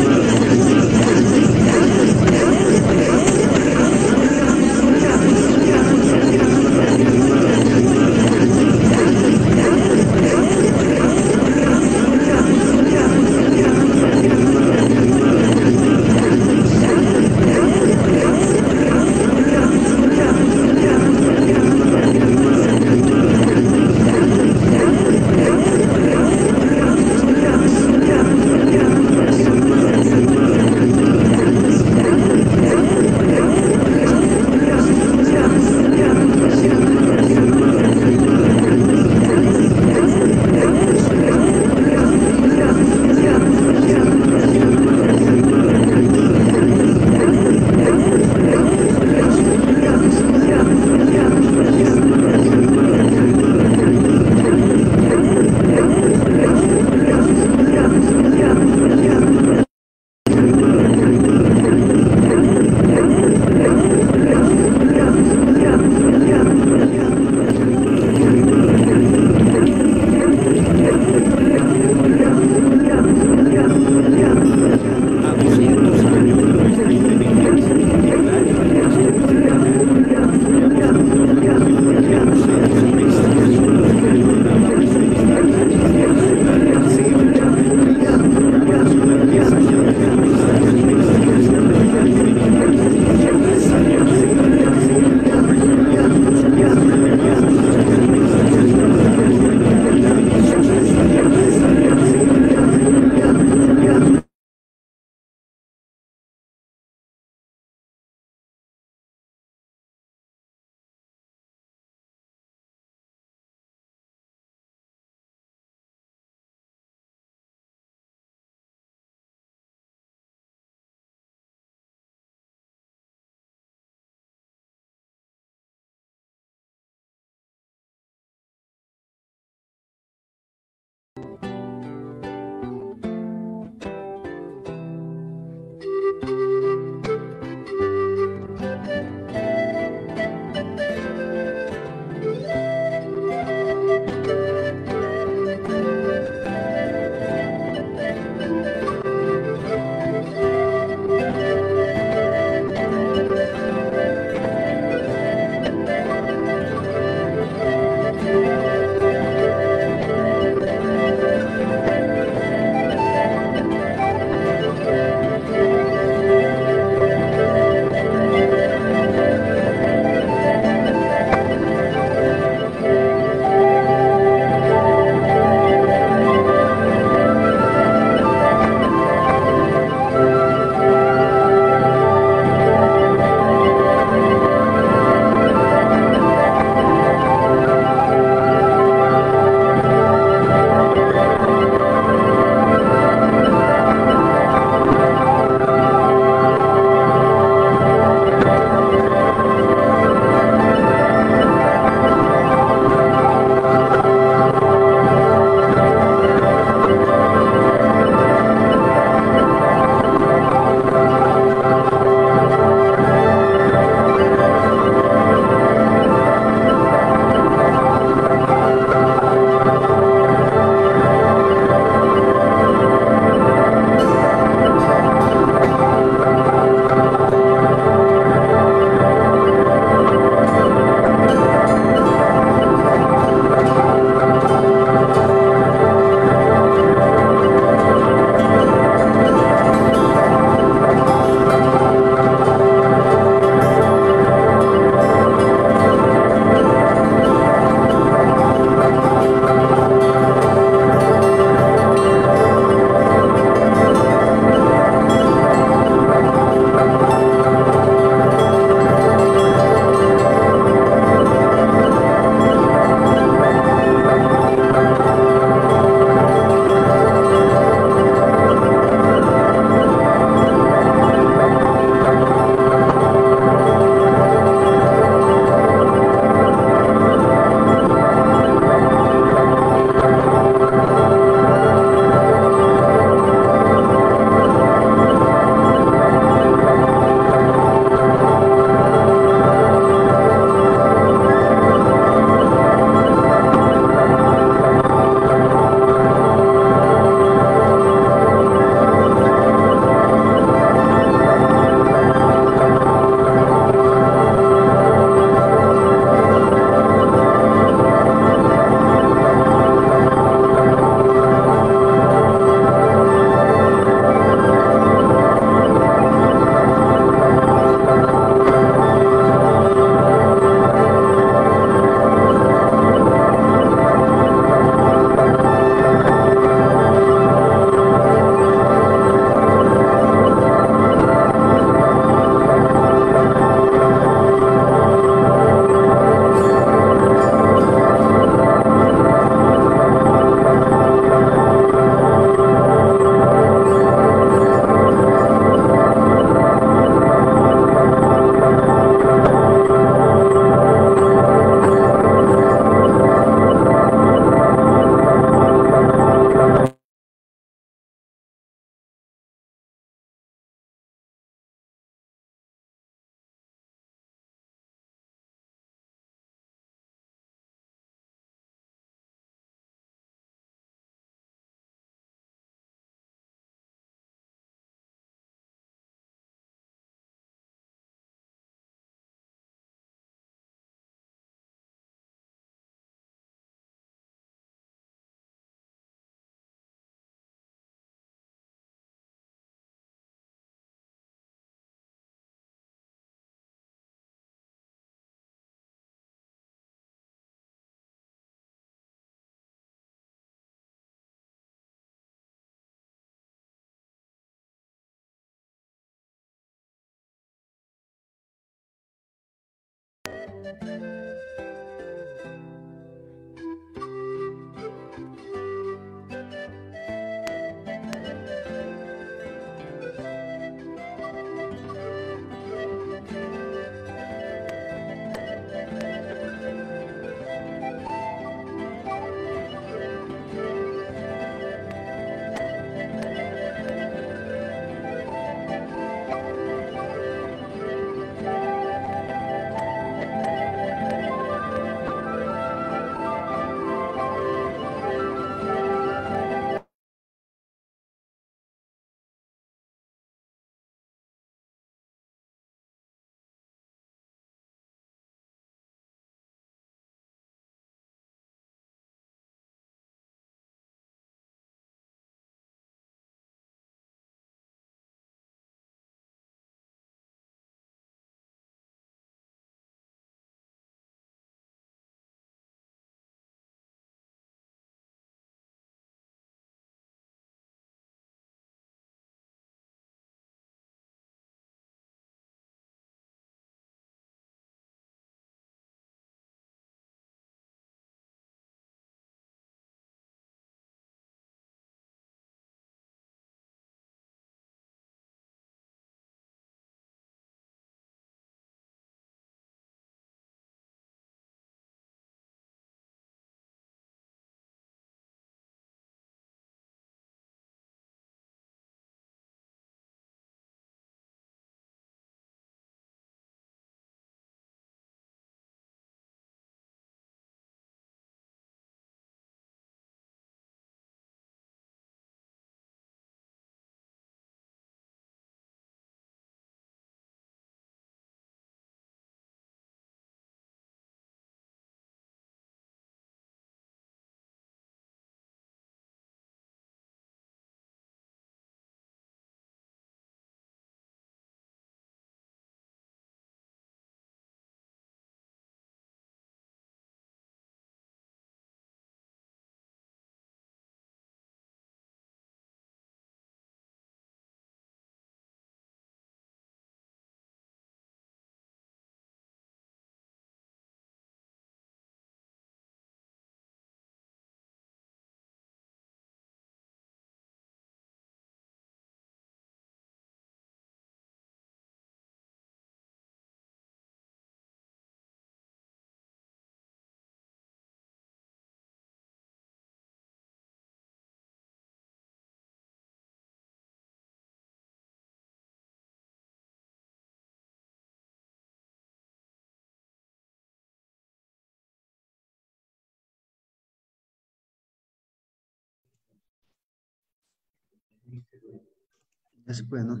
Es bueno.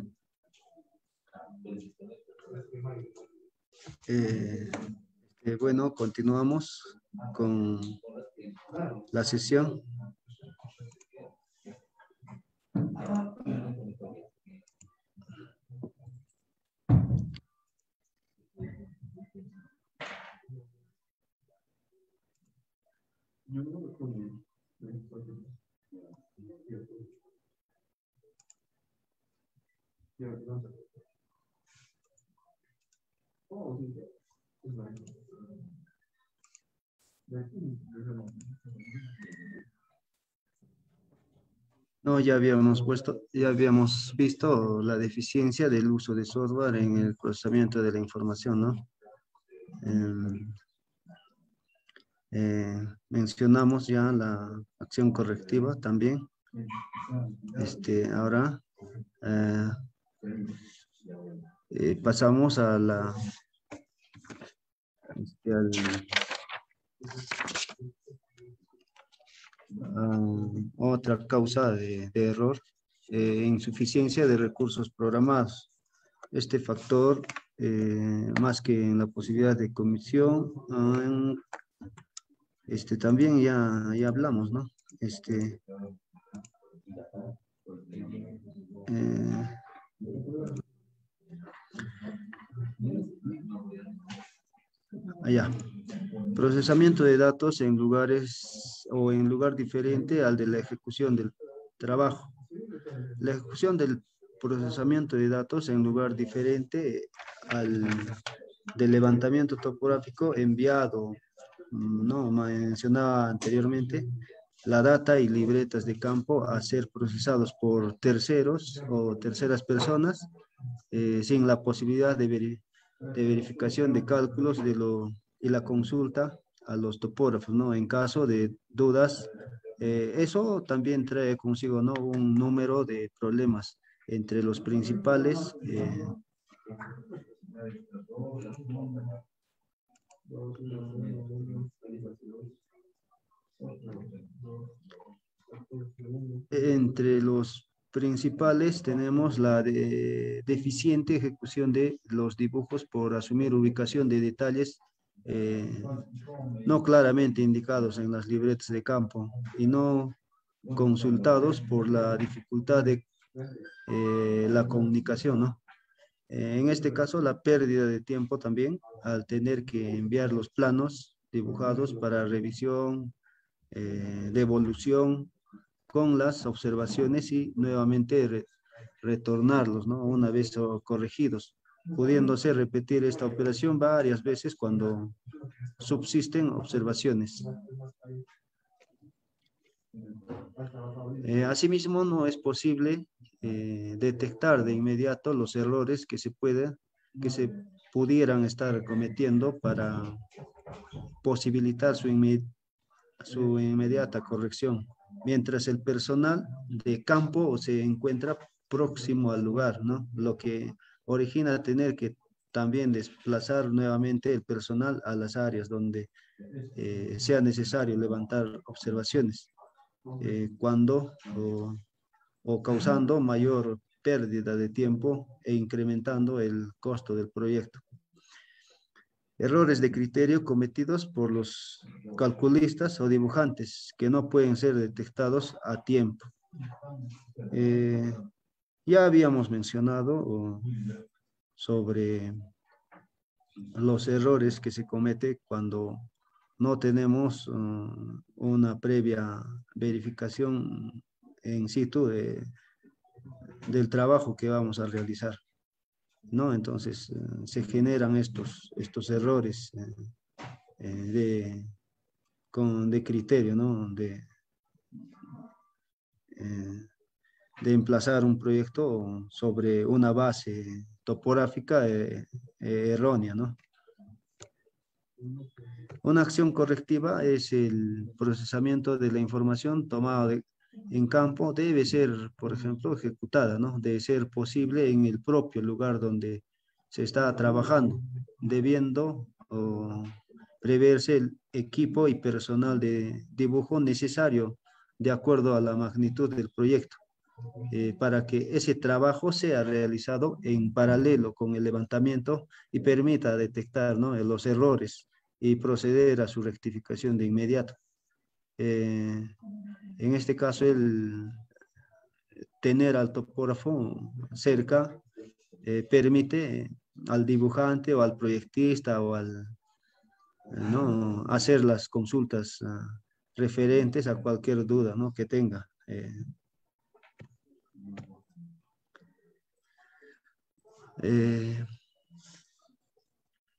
Bueno, continuamos con la sesión. No, ya habíamos visto la deficiencia del uso de software en el procesamiento de la información, ¿no? Mencionamos ya la acción correctiva también. Ahora pasamos a la otra causa de error, insuficiencia de recursos programados. Este factor, más que en la posibilidad de comisión, también ya hablamos, ¿no? Allá. Procesamiento de datos en lugares o en lugar diferente al de la ejecución del trabajo. La ejecución del procesamiento de datos en lugar diferente del levantamiento topográfico enviado, no mencionaba anteriormente, la data y libretas de campo a ser procesados por terceros o terceras personas sin la posibilidad de verificación de cálculos y la consulta a los topógrafos, ¿no? En caso de dudas, eso también trae consigo, ¿no? Un número de problemas entre los principales. Entre los principales tenemos la deficiente ejecución de los dibujos por asumir ubicación de detalles no claramente indicados en las libretas de campo y no consultados por la dificultad de la comunicación, ¿no? En este caso, la pérdida de tiempo también al tener que enviar los planos dibujados para revisión, devolución con las observaciones y nuevamente retornarlos, ¿no? Una vez corregidos, pudiéndose repetir esta operación varias veces cuando subsisten observaciones. Asimismo, no es posible detectar de inmediato los errores que se pudieran estar cometiendo para posibilitar su inmediata corrección, mientras el personal de campo se encuentra próximo al lugar, ¿no? Lo que origina tener que también desplazar nuevamente el personal a las áreas donde sea necesario levantar observaciones, cuando o causando mayor pérdida de tiempo e incrementando el costo del proyecto. Errores de criterio cometidos por los calculistas o dibujantes que no pueden ser detectados a tiempo. Ya habíamos mencionado sobre los errores que se cometen cuando no tenemos una previa verificación en situ del trabajo que vamos a realizar, ¿no? Entonces se generan estos errores de criterio, ¿no? De emplazar un proyecto sobre una base topográfica errónea, ¿no? Una acción correctiva es el procesamiento de la información tomada en campo, debe ser, por ejemplo, ejecutada, ¿no? Debe ser posible en el propio lugar donde se está trabajando, debiendo preverse el equipo y personal de dibujo necesario de acuerdo a la magnitud del proyecto, para que ese trabajo sea realizado en paralelo con el levantamiento y permita detectar, ¿no? Los errores y proceder a su rectificación de inmediato. En este caso, el tener al topógrafo cerca permite al dibujante o al proyectista o ¿no? hacer las consultas referentes a cualquier duda, ¿no? que tenga.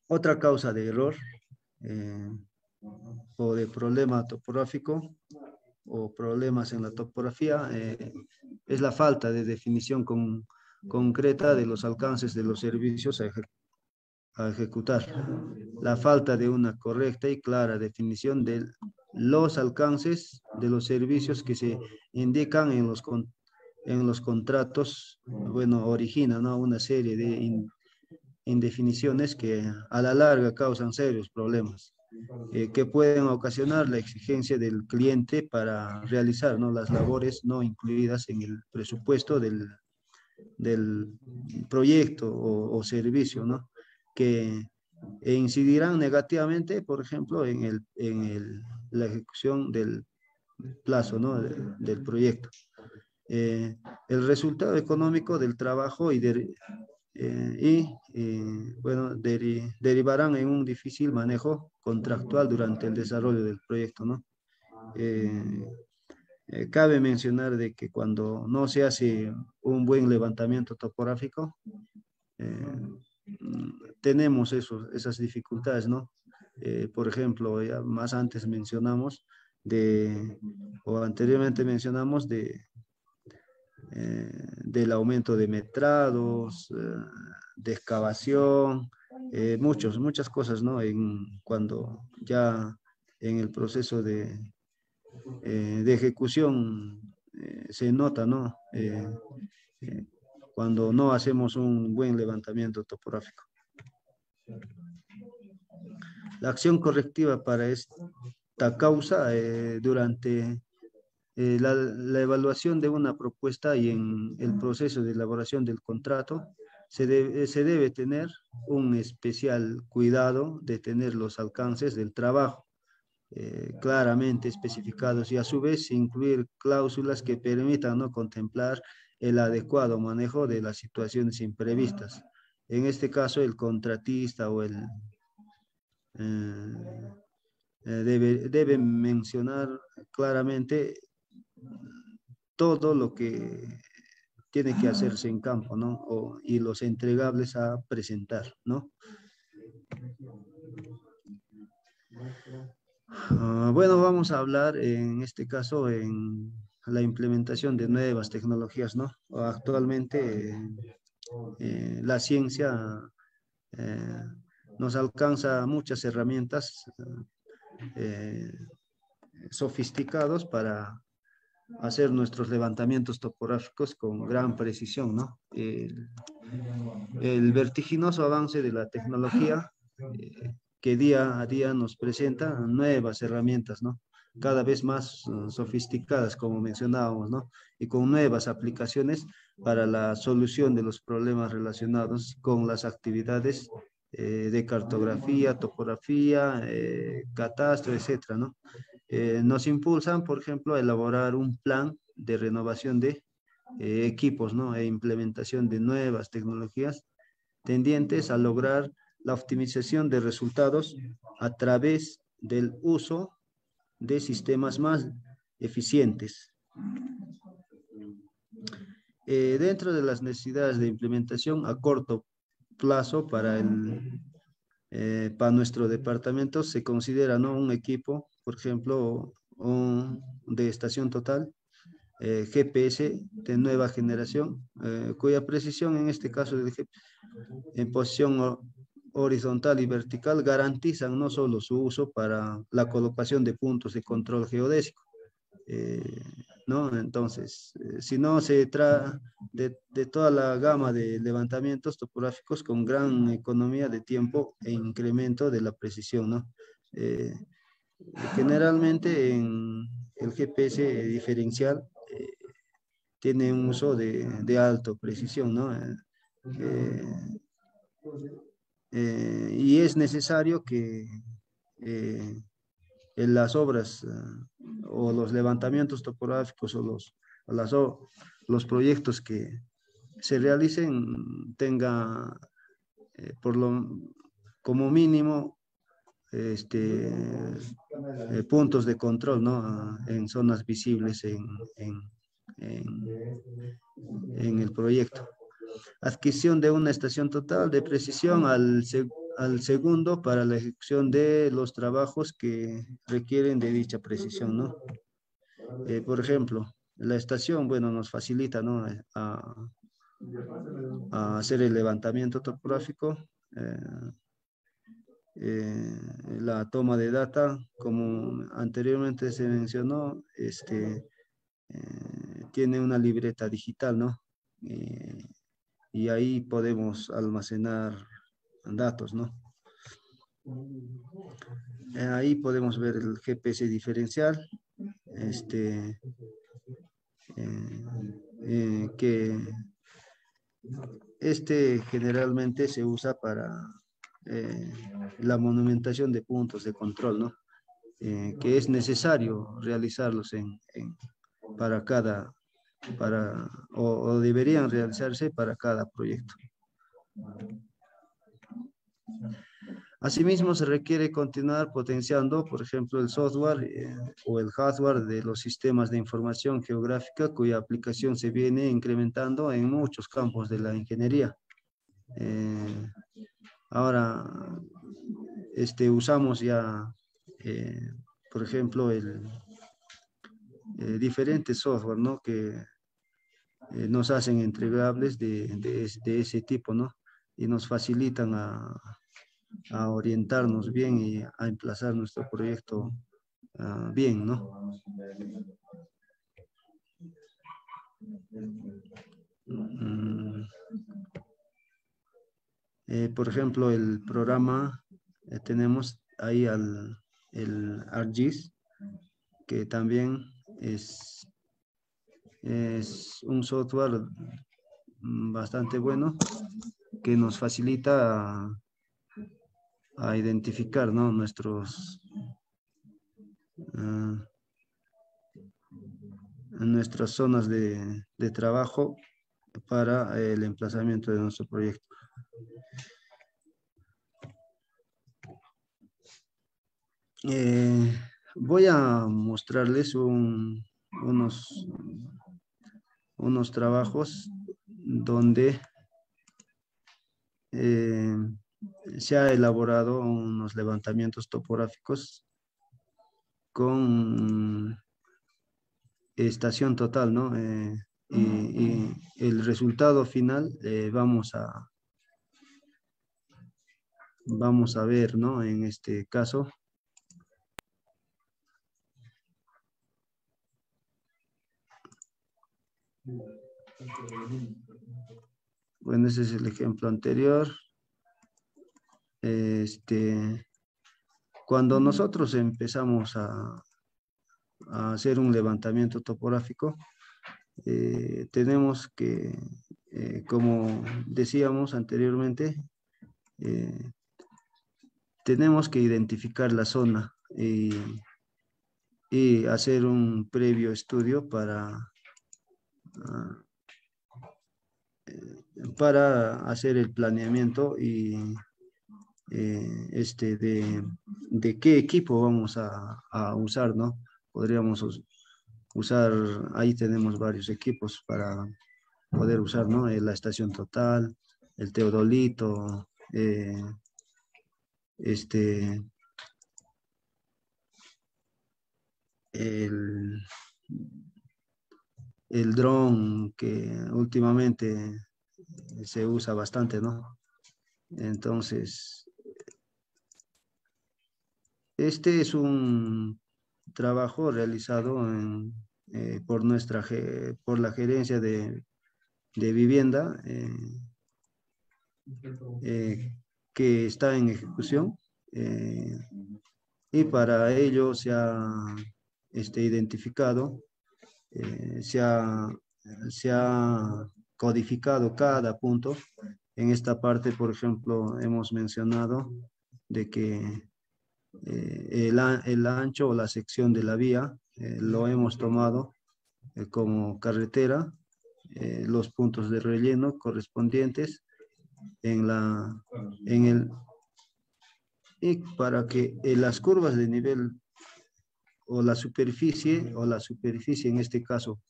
Otra causa de error o de problema topográfico o problemas en la topografía es la falta de definición concreta de los alcances de los servicios a ejecutar. La falta de una correcta y clara definición de los alcances de los servicios que se indican en los contratos, bueno, origina, ¿no? una serie de indefiniciones que a la larga causan serios problemas. Que pueden ocasionar la exigencia del cliente para realizar, ¿no? las labores no incluidas en el presupuesto del proyecto o servicio, ¿no? que incidirán negativamente, por ejemplo, en la ejecución del plazo, ¿no? del proyecto. El resultado económico del trabajo bueno, derivarán en un difícil manejo contractual durante el desarrollo del proyecto, ¿no? Cabe mencionar de que cuando no se hace un buen levantamiento topográfico, tenemos esas dificultades, ¿no? Por ejemplo, ya más antes mencionamos o anteriormente mencionamos del aumento de metrados, de excavación, muchas cosas, ¿no? Cuando ya en el proceso de ejecución se nota, ¿no? Cuando no hacemos un buen levantamiento topográfico. La acción correctiva para esta causa durante la evaluación de una propuesta y en el proceso de elaboración del contrato, se debe tener un especial cuidado de tener los alcances del trabajo claramente especificados y a su vez incluir cláusulas que permitan, ¿no?, contemplar el adecuado manejo de las situaciones imprevistas. En este caso, el contratista o debe mencionar claramente todo lo que tiene que hacerse en campo, ¿no? Y los entregables a presentar, ¿no? Bueno, vamos a hablar en este caso en la implementación de nuevas tecnologías, ¿no? Actualmente la ciencia nos alcanza muchas herramientas sofisticados para hacer nuestros levantamientos topográficos con gran precisión, ¿no? El vertiginoso avance de la tecnología que día a día nos presenta nuevas herramientas, ¿no? Cada vez más sofisticadas, como mencionábamos, ¿no? Y con nuevas aplicaciones para la solución de los problemas relacionados con las actividades de cartografía, topografía, catastro, etcétera, ¿no? Nos impulsan, por ejemplo, a elaborar un plan de renovación de equipos, ¿no? E implementación de nuevas tecnologías tendientes a lograr la optimización de resultados a través del uso de sistemas más eficientes. Dentro de las necesidades de implementación a corto plazo para nuestro departamento se considera, ¿no?, un equipo, por ejemplo, de estación total, GPS de nueva generación, cuya precisión en este caso en posición horizontal y vertical garantizan no solo su uso para la colocación de puntos de control geodésico, ¿no? Entonces, si no se trata de toda la gama de levantamientos topográficos con gran economía de tiempo e incremento de la precisión, ¿no? Generalmente en el GPS diferencial tiene un uso de alta precisión, ¿no? Y es necesario que en las obras o los levantamientos topográficos o los proyectos que se realicen tenga como mínimo puntos de control, ¿no? En zonas visibles en el proyecto. Adquisición de una estación total de precisión al segundo para la ejecución de los trabajos que requieren de dicha precisión, ¿no? Por ejemplo, la estación, bueno, nos facilita, ¿no?, a hacer el levantamiento topográfico, la toma de data, como anteriormente se mencionó, tiene una libreta digital, ¿no? Y ahí podemos almacenar datos, ¿no? Ahí podemos ver el GPS diferencial, que generalmente se usa para la monumentación de puntos de control, ¿no? Que es necesario realizarlos o deberían realizarse para cada proyecto. Asimismo, se requiere continuar potenciando, por ejemplo, el software o el hardware de los sistemas de información geográfica, cuya aplicación se viene incrementando en muchos campos de la ingeniería. Ahora, usamos ya, por ejemplo, diferentes software, ¿no? Que nos hacen entregables de ese tipo, ¿no? Y nos facilitan a orientarnos bien y a emplazar nuestro proyecto bien, ¿no? Mm, por ejemplo, el programa, tenemos ahí el ArcGIS, que también es un software bastante bueno que nos facilita a identificar, ¿no? ah, nuestras zonas de trabajo para el emplazamiento de nuestro proyecto. Voy a mostrarles unos trabajos donde eh, se ha elaborado unos levantamientos topográficos con estación total, ¿no? Y el resultado final vamos a ver, ¿no? En este caso. Bueno, ese es el ejemplo anterior. Cuando nosotros empezamos a hacer un levantamiento topográfico, tenemos que, como decíamos anteriormente, tenemos que identificar la zona y hacer un previo estudio ah, para hacer el planeamiento y de qué equipo vamos a usar, ¿no? Podríamos usar, ahí tenemos varios equipos para poder usar, ¿no? La estación total, el teodolito, este, el, el dron que últimamente se usa bastante, ¿no? Entonces, este es un trabajo realizado por la gerencia de vivienda que está en ejecución, y para ello se ha identificado, se ha codificado cada punto. En esta parte, por ejemplo, hemos mencionado de que el ancho o la sección de la vía lo hemos tomado como carretera, los puntos de relleno correspondientes en y para que las curvas de nivel o la superficie en este caso,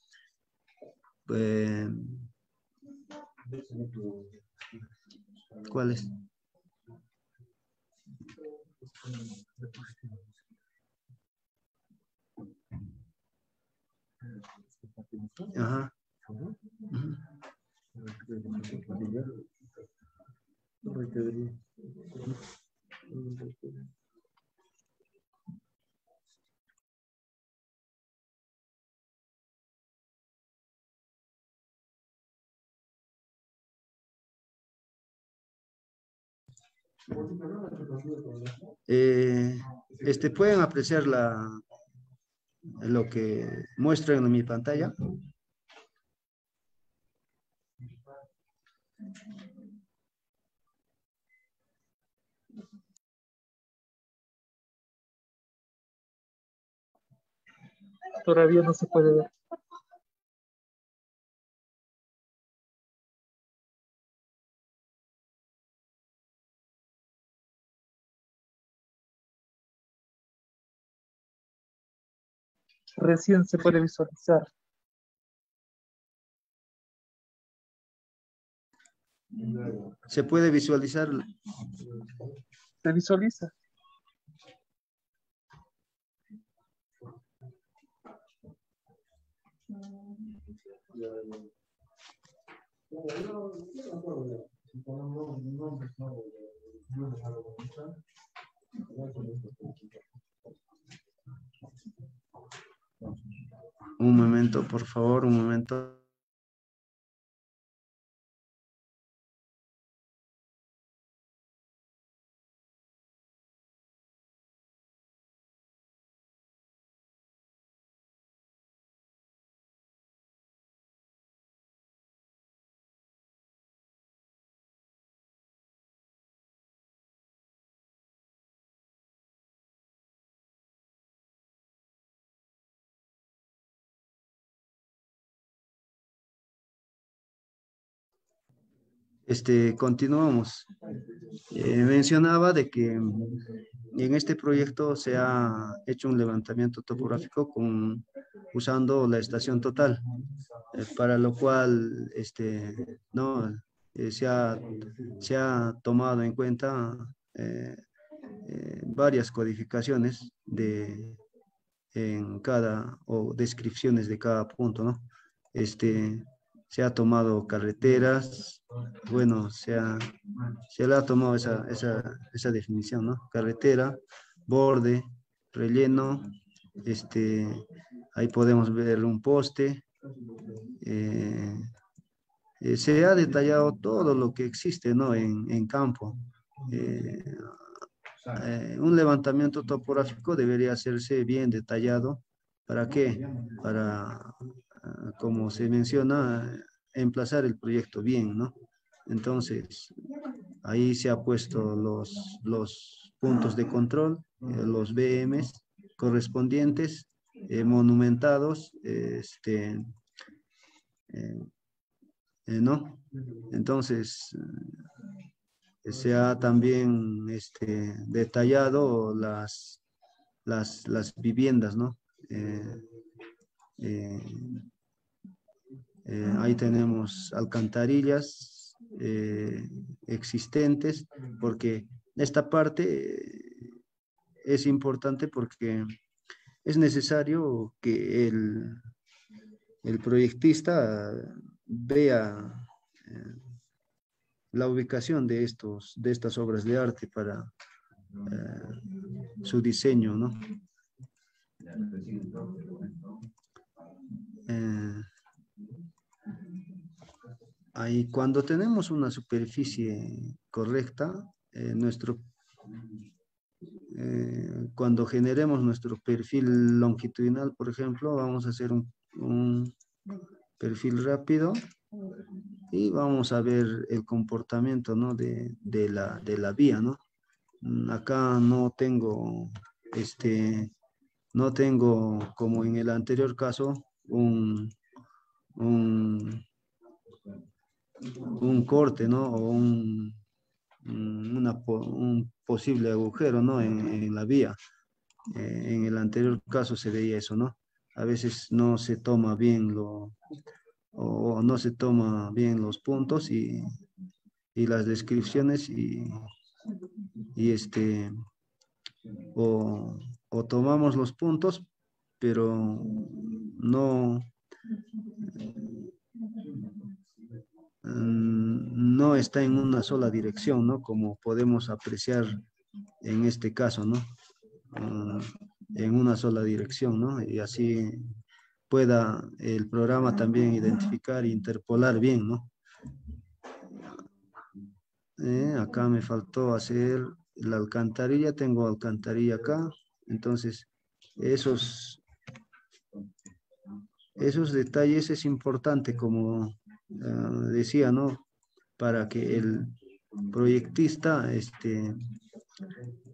eh, ¿cuál es? Ajá. Pueden apreciar lo que muestro en mi pantalla. Todavía no se puede ver. Recién se puede visualizar. ¿Se puede visualizar? Se visualiza. Un momento, por favor, un momento. Continuamos. Mencionaba de que en este proyecto se ha hecho un levantamiento topográfico usando la estación total, para lo cual no, se ha tomado en cuenta varias codificaciones en cada, o descripciones de cada punto, ¿no? Se ha tomado carreteras, bueno, se le ha tomado esa definición, ¿no? Carretera, borde, relleno, ahí podemos ver un poste. Se ha detallado todo lo que existe, ¿no? En campo. Un levantamiento topográfico debería hacerse bien detallado. ¿Para qué? Para, como se menciona, emplazar el proyecto bien, ¿no? Entonces, ahí se ha puesto los puntos de control, los BMs correspondientes, monumentados, ¿no? Entonces, se ha también detallado las viviendas, ¿no? Eh, ahí tenemos alcantarillas existentes, porque esta parte es importante porque es necesario que el proyectista vea la ubicación de estas obras de arte para su diseño, ¿no? Ahí, cuando tenemos una superficie correcta, cuando generemos nuestro perfil longitudinal, por ejemplo, vamos a hacer un perfil rápido y vamos a ver el comportamiento, ¿no? de la vía, ¿no? Acá no tengo, como en el anterior caso, un corte, ¿no? O un posible agujero, ¿no? En la vía. En el anterior caso se veía eso, ¿no? A veces no se toma bien o no se toma bien los puntos y las descripciones o tomamos los puntos, pero no está en una sola dirección, ¿no? Como podemos apreciar en este caso, ¿no? En una sola dirección, ¿no? Y así pueda el programa también identificar e interpolar bien, ¿no? Acá me faltó hacer la alcantarilla, tengo alcantarilla acá, entonces esos detalles es importante, como decía, ¿no? Para que el proyectista,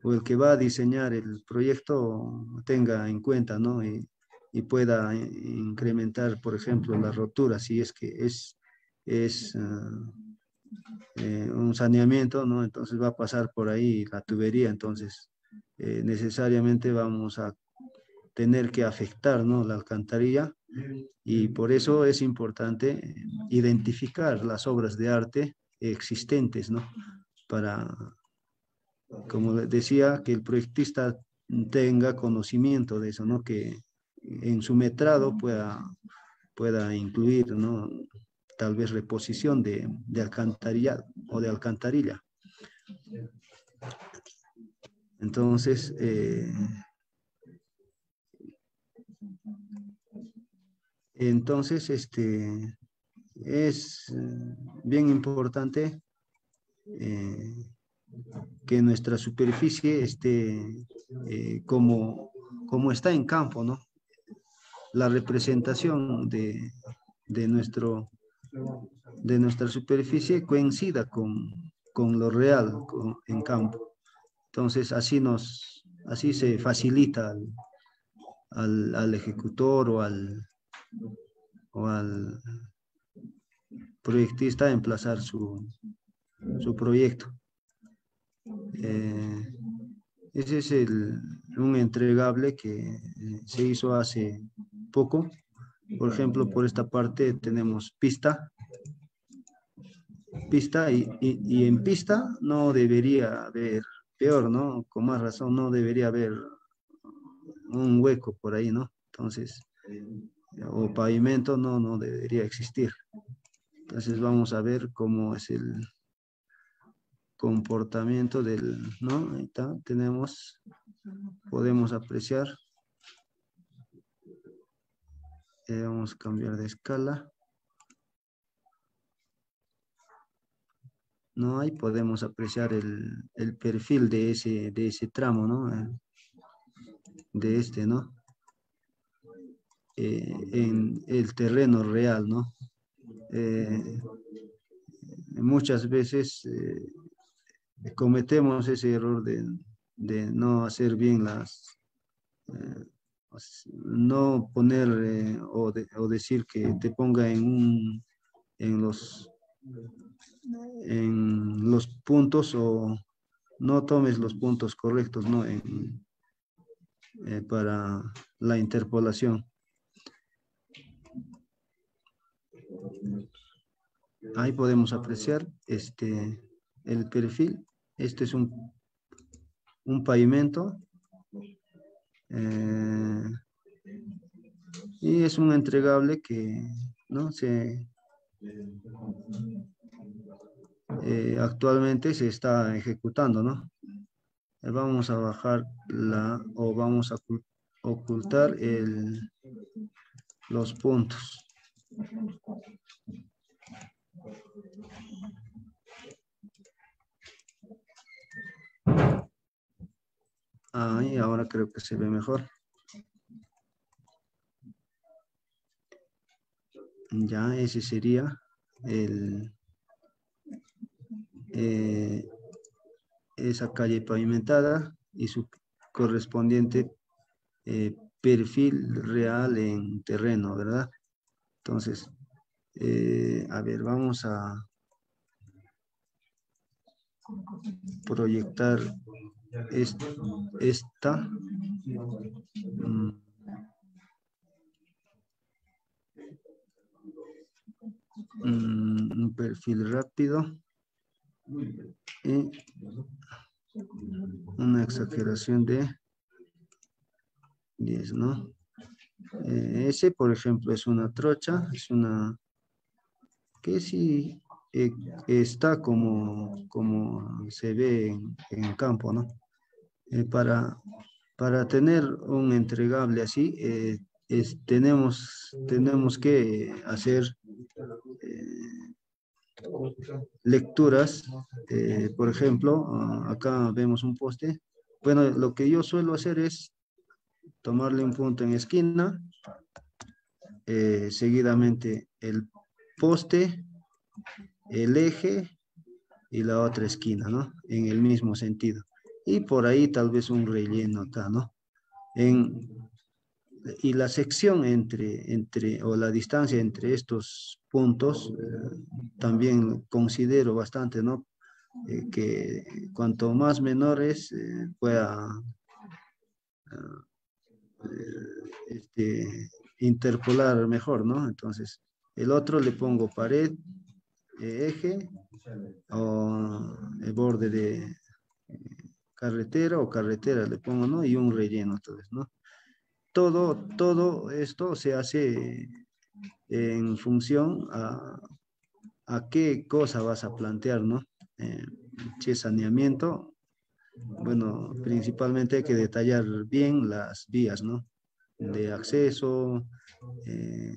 o el que va a diseñar el proyecto tenga en cuenta, ¿no? Y pueda incrementar, por ejemplo, la rotura, si es que es un saneamiento, ¿no? Entonces va a pasar por ahí la tubería, entonces necesariamente vamos a tener que afectar, ¿no? La alcantarilla, y por eso es importante identificar las obras de arte existentes, ¿no? Para, como decía, que el proyectista tenga conocimiento de eso, ¿no? Que en su metrado pueda incluir, ¿no? Tal vez reposición de alcantarilla o de alcantarilla. Entonces, es bien importante que nuestra superficie esté como está en campo, ¿no? La representación de nuestra superficie coincida con lo real en campo. Entonces, así se facilita al ejecutor o al proyectista emplazar su proyecto. Ese es un entregable que se hizo hace poco. Por ejemplo, por esta parte tenemos pista y en pista no debería haber, peor, ¿no? Con más razón no debería haber un hueco por ahí, ¿no? Entonces, o pavimento no debería existir. Entonces vamos a ver cómo es el comportamiento ¿no? Ahí está, podemos apreciar. Vamos a cambiar de escala. ¿No? Ahí podemos apreciar el perfil de ese tramo, ¿no? ¿No? En el terreno real, ¿no? Muchas veces cometemos ese error de no hacer bien no poner o decir que te ponga en los puntos o no tomes los puntos correctos, ¿no? Para la interpolación. Ahí podemos apreciar el perfil. Este es un pavimento. Y es un entregable que, ¿no? Actualmente se está ejecutando, ¿no? Vamos a bajar o vamos a ocultar los puntos. Ahí ahora creo que se ve mejor. Ya ese sería esa calle pavimentada y su correspondiente perfil real en terreno, ¿verdad? Entonces, a ver, vamos a proyectar esta. Un perfil rápido y una exageración de 10, ¿no? Ese, por ejemplo, es una trocha, que sí está como se ve en campo, ¿no? Para tener un entregable así, tenemos que hacer lecturas. Por ejemplo, acá vemos un poste. Bueno, lo que yo suelo hacer es tomarle un punto en esquina, seguidamente el poste, el eje y la otra esquina, ¿no? En el mismo sentido. Y por ahí tal vez un relleno acá, ¿no? Y la sección o la distancia entre estos puntos también considero bastante, ¿no? Que cuanto más menores pueda interpolar mejor, ¿no? Entonces, el otro le pongo pared eje o el borde de carretera o carretera le pongo, ¿no? Y un relleno, entonces, ¿no? Todo esto se hace en función a qué cosa vas a plantear, ¿no? Si es saneamiento, bueno, principalmente hay que detallar bien las vías, ¿no? De acceso, eh,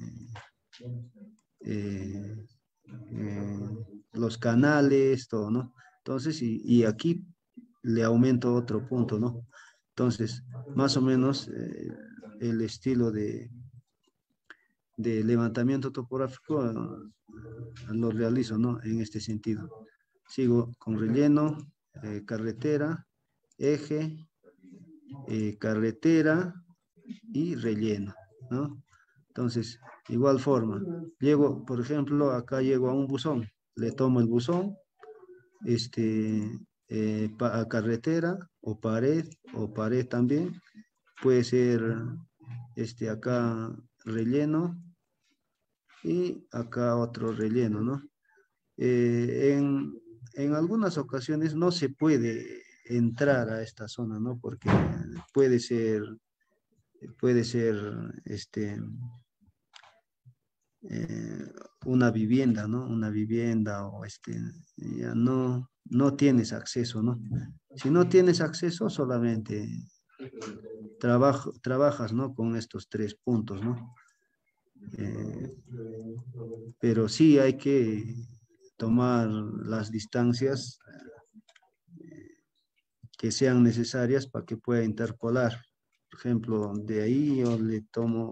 eh, los canales, todo, ¿no? Entonces, y aquí le aumento otro punto, ¿no? Entonces, más o menos el estilo de levantamiento topográfico lo realizo, ¿no? En este sentido. Sigo con relleno, carretera, eje, carretera y relleno, ¿no? Entonces, igual forma, llego, por ejemplo, acá llego a un buzón, le tomo el buzón, a carretera o pared también, puede ser acá relleno y acá otro relleno, ¿no? En algunas ocasiones no se puede entrar a esta zona, ¿no? Porque puede ser, puede ser, eh, una vivienda, ¿no? Una vivienda o ya no tienes acceso, ¿no? Si no tienes acceso, solamente trabajas, ¿no? Con estos 3 puntos, ¿no? Eh, pero sí hay que tomar las distancias que sean necesarias para que pueda interpolar. Por ejemplo, de ahí yo le tomo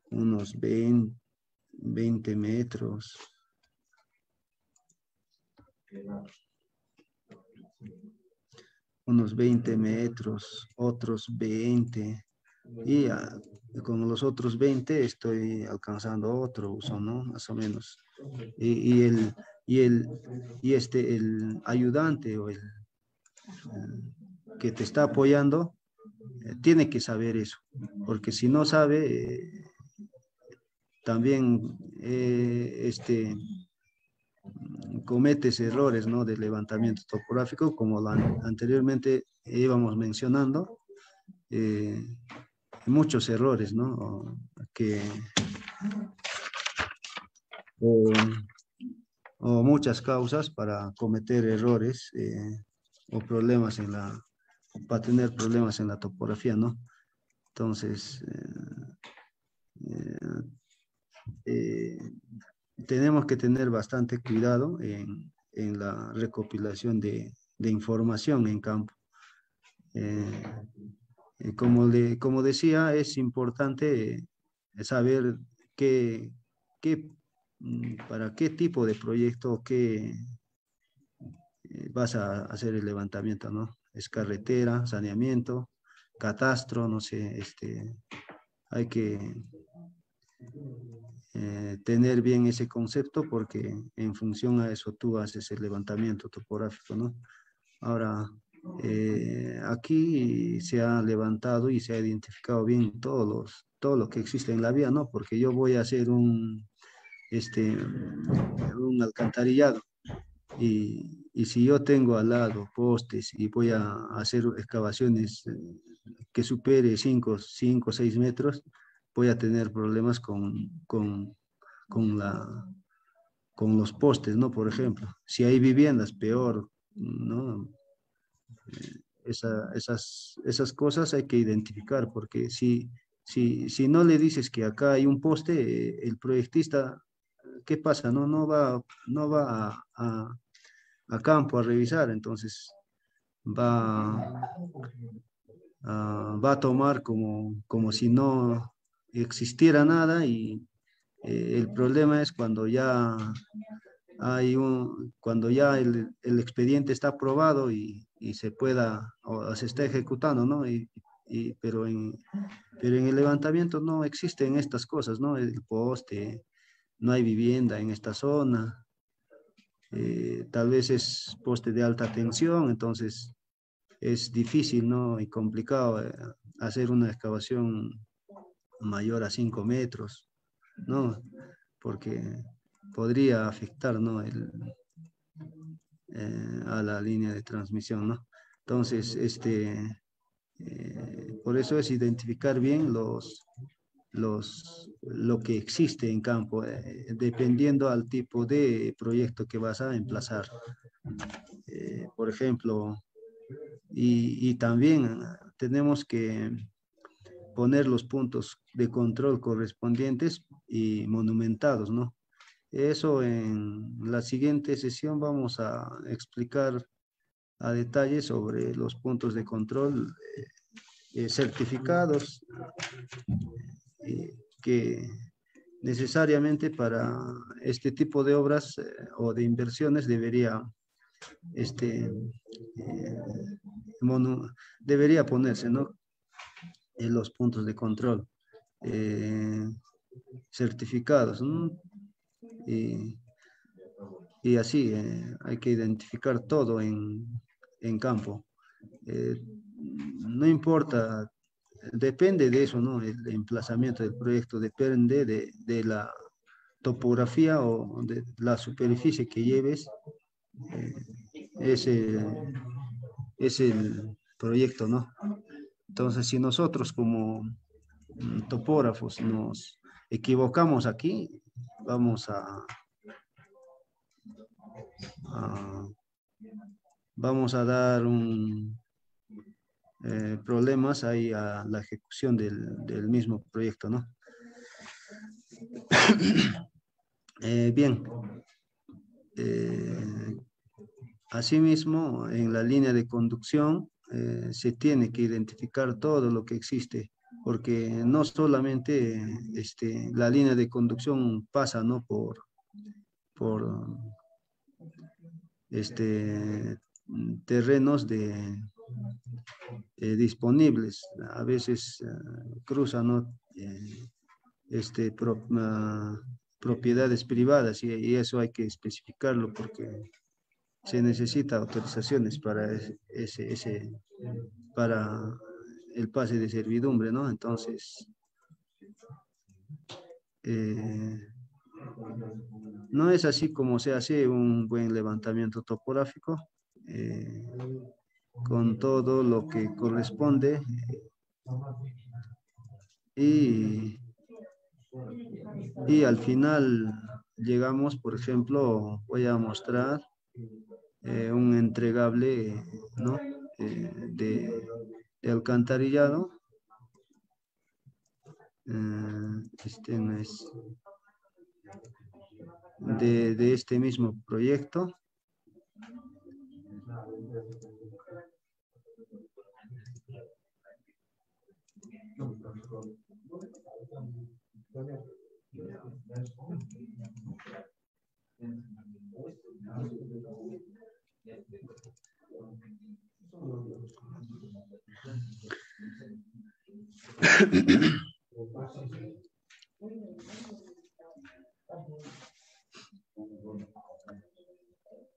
unos 20 metros. Unos 20 metros, otros 20. Y con los otros 20 estoy alcanzando otro uso, ¿no? Más o menos. Y el ayudante o el que te está apoyando tiene que saber eso, porque si no sabe, también cometes errores, ¿no? De levantamiento topográfico, como anteriormente íbamos mencionando, muchos errores, ¿no? O, o muchas causas para cometer errores o problemas para tener problemas en la topografía, ¿no? Entonces, eh, tenemos que tener bastante cuidado en la recopilación de información en campo. Como decía, es importante saber para qué tipo de proyecto vas a hacer el levantamiento, ¿no? Es carretera, saneamiento, catastro, no sé, hay que tener bien ese concepto porque en función a eso tú haces el levantamiento topográfico, ¿no? Ahora, aquí se ha levantado y se ha identificado bien todo lo que existe en la vía, ¿no? Porque yo voy a hacer un alcantarillado y si yo tengo al lado postes y voy a hacer excavaciones que supere 5 o 6 metros, voy a tener problemas con con los postes, ¿no? Por ejemplo, si hay viviendas, peor, ¿no? Esas cosas hay que identificar, porque si no le dices que acá hay un poste, el proyectista, ¿qué pasa? No va a campo a revisar, entonces va, va a tomar como si no existiera nada y el problema es cuando ya cuando ya el expediente está aprobado y se pueda o se está ejecutando, ¿no? Pero en el levantamiento no existen estas cosas, ¿no? El poste, no hay vivienda en esta zona, tal vez es poste de alta tensión, entonces es difícil, ¿no? Y complicado hacer una excavación mayor a 5 metros, ¿no? Porque podría afectar, ¿no? A la línea de transmisión, ¿no? Entonces, por eso es identificar bien lo que existe en campo, dependiendo al tipo de proyecto que vas a emplazar. Por ejemplo, y también tenemos que poner los puntos de control correspondientes y monumentados, ¿no? Eso en la siguiente sesión vamos a explicar a detalle sobre los puntos de control certificados que necesariamente para este tipo de obras o de inversiones debería ponerse, ¿no? En los puntos de control certificados, ¿no? Y, y así hay que identificar todo en campo. No importa, depende de eso, ¿no? El emplazamiento del proyecto depende de la topografía o de la superficie que lleves. eh, es el proyecto, ¿no? Entonces, si nosotros como topógrafos nos equivocamos aquí, vamos a vamos a dar problemas ahí a la ejecución del mismo proyecto, ¿no? Bien, asimismo, en la línea de conducción se tiene que identificar todo lo que existe, porque no solamente la línea de conducción pasa, ¿no? por terrenos disponibles. A veces cruzan, ¿no? Propiedades privadas y eso hay que especificarlo porque se necesita autorizaciones para para el pase de servidumbre, ¿no? Entonces, no es así como se hace un buen levantamiento topográfico, con todo lo que corresponde y, y al final llegamos, por ejemplo, voy a mostrar un entregable, ¿no? De alcantarillado. Este no es de este mismo proyecto.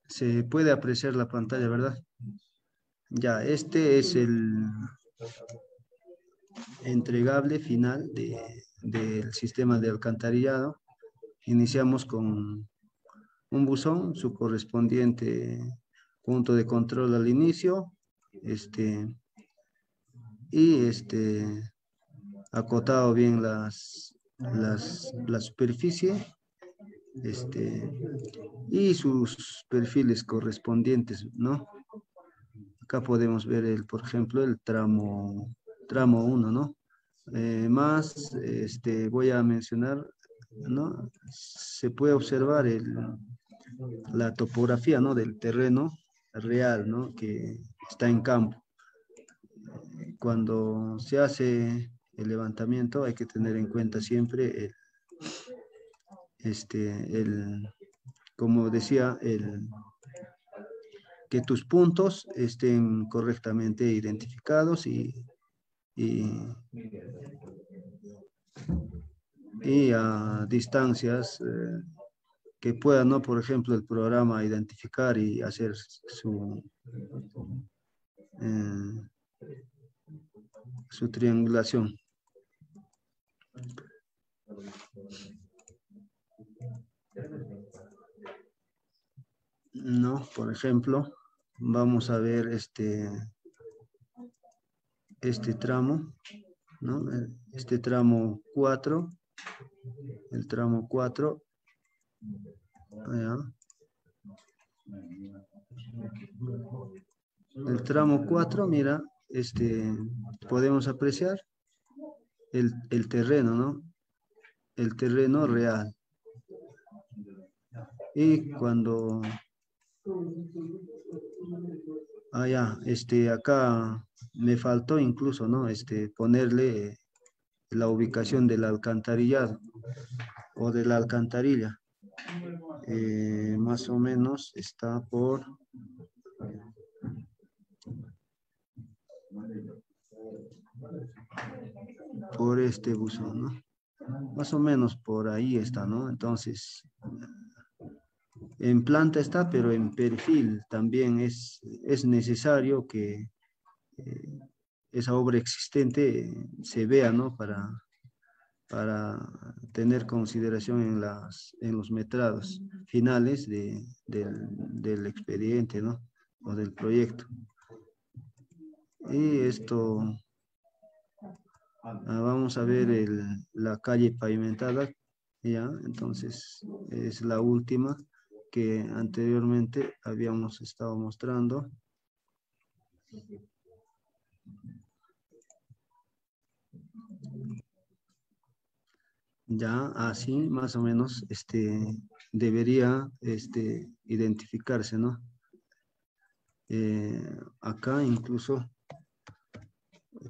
Se puede apreciar la pantalla, ¿verdad? Ya, este es el entregable final del sistema de alcantarillado. Iniciamos con un buzón, su correspondiente punto de control al inicio, y acotado bien la superficie, y sus perfiles correspondientes, ¿no? Acá podemos ver, por ejemplo, el tramo 1, ¿no? Más, voy a mencionar, ¿no? Se puede observar la topografía, ¿no? Del terreno real, ¿no? Que está en campo. Cuando se hace el levantamiento hay que tener en cuenta siempre como decía, que tus puntos estén correctamente identificados y a distancias que pueda, ¿no? Por ejemplo, el programa identificar y hacer su triangulación. No, por ejemplo, vamos a ver este tramo, ¿no? Este tramo 4, el tramo 4, allá. El tramo 4, mira, podemos apreciar el terreno, ¿no? El terreno real. Y cuando acá me faltó incluso, ¿no? Ponerle la ubicación del alcantarillado o de la alcantarilla. Más o menos está por este buzón, ¿no? Más o menos por ahí está, ¿no? Entonces, en planta está, pero en perfil también es necesario que esa obra existente se vea, ¿no? Para tener consideración en los metrados finales del expediente, ¿no? O del proyecto. Y esto, vamos a ver la calle pavimentada, ya, entonces es la última que anteriormente habíamos estado mostrando. Ya así más o menos debería identificarse, ¿no? Acá incluso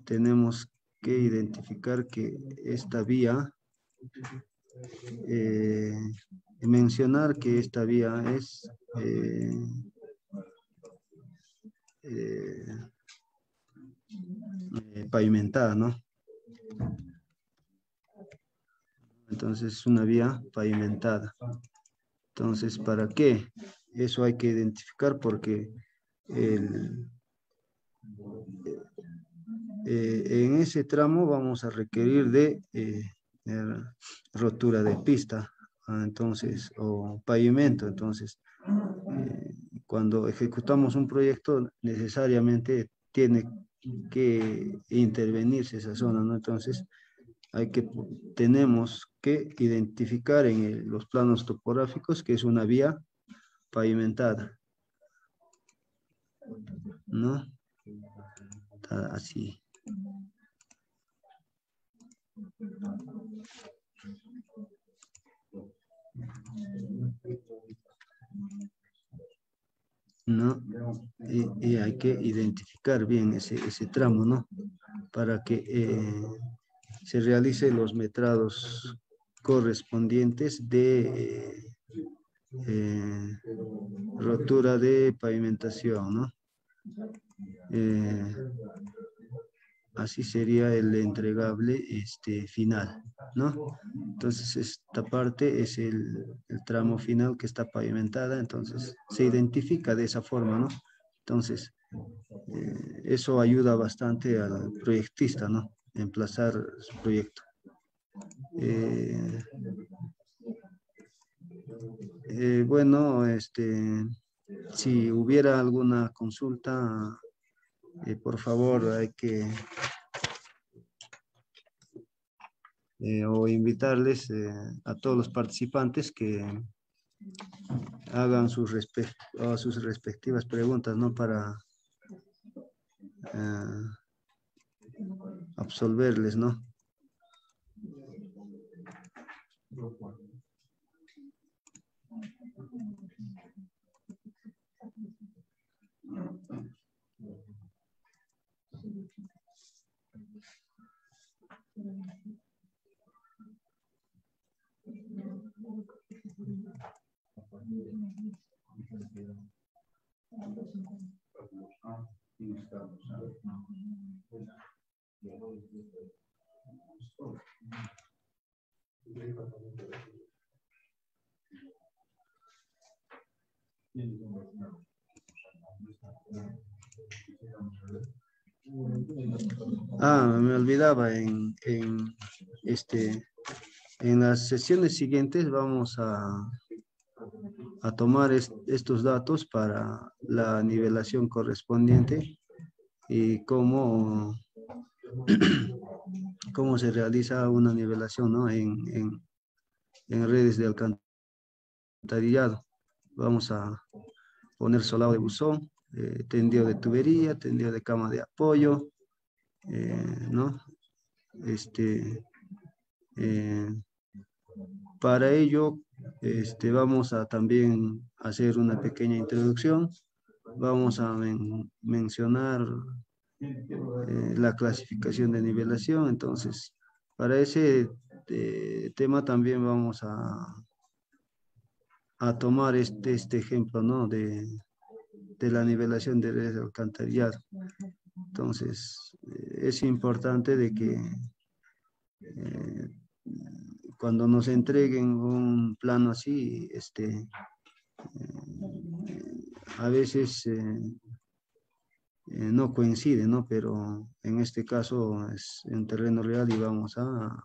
tenemos que identificar que esta vía, mencionar que esta vía es pavimentada, ¿no? Entonces es una vía pavimentada. Entonces, ¿para qué? Eso hay que identificar porque en ese tramo vamos a requerir de rotura de pista, entonces, o pavimento. Entonces, cuando ejecutamos un proyecto, necesariamente tiene que intervenirse esa zona, ¿no? Entonces, tenemos que identificar en los planos topográficos que es una vía pavimentada, ¿no? Así. ¿No? Y hay que identificar bien ese tramo, ¿no? Para que se realicen los metrados correspondientes de rotura de pavimentación, ¿no? Así sería el entregable final, ¿no? Entonces esta parte es el tramo final que está pavimentada, entonces se identifica de esa forma, ¿no? Entonces eso ayuda bastante al proyectista, ¿no? Emplazar su proyecto. Bueno, si hubiera alguna consulta, por favor, hay que o invitarles a todos los participantes que hagan sus respectivas preguntas, ¿no? Para absolverles, ¿no? Me olvidaba, en las sesiones siguientes vamos a a tomar estos datos para la nivelación correspondiente y cómo se realiza una nivelación, ¿no? En redes de alcantarillado. Vamos a poner solado de buzón, tendido de tubería, tendido de cama de apoyo, ¿no? Eh, para ello, vamos a también hacer una pequeña introducción. Vamos a mencionar la clasificación de nivelación. Entonces, para ese tema también vamos a tomar este ejemplo, ¿no? De la nivelación de redes de alcantarillado. Entonces, es importante de que cuando nos entreguen un plano así, a veces no coincide, ¿no? Pero en este caso es en terreno real y vamos a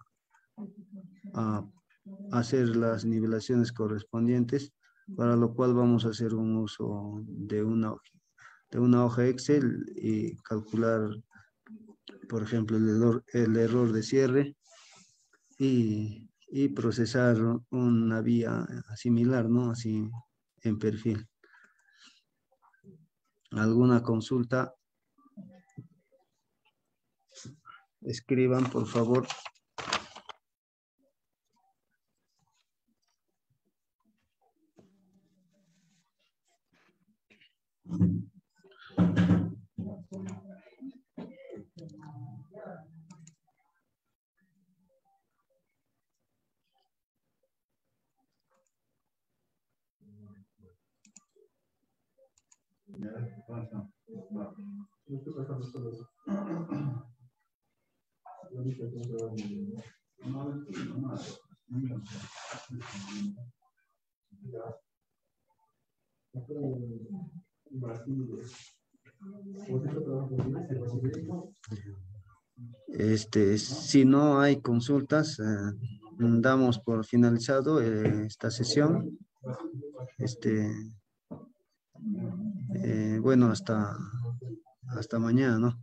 hacer las nivelaciones correspondientes, para lo cual vamos a hacer un uso de una hoja Excel y calcular, por ejemplo, el error de cierre y procesar una vía similar, ¿no? Así en perfil. ¿Alguna consulta? Escriban, por favor. Si no hay consultas, damos por finalizado esta sesión. Bueno, hasta mañana, ¿no?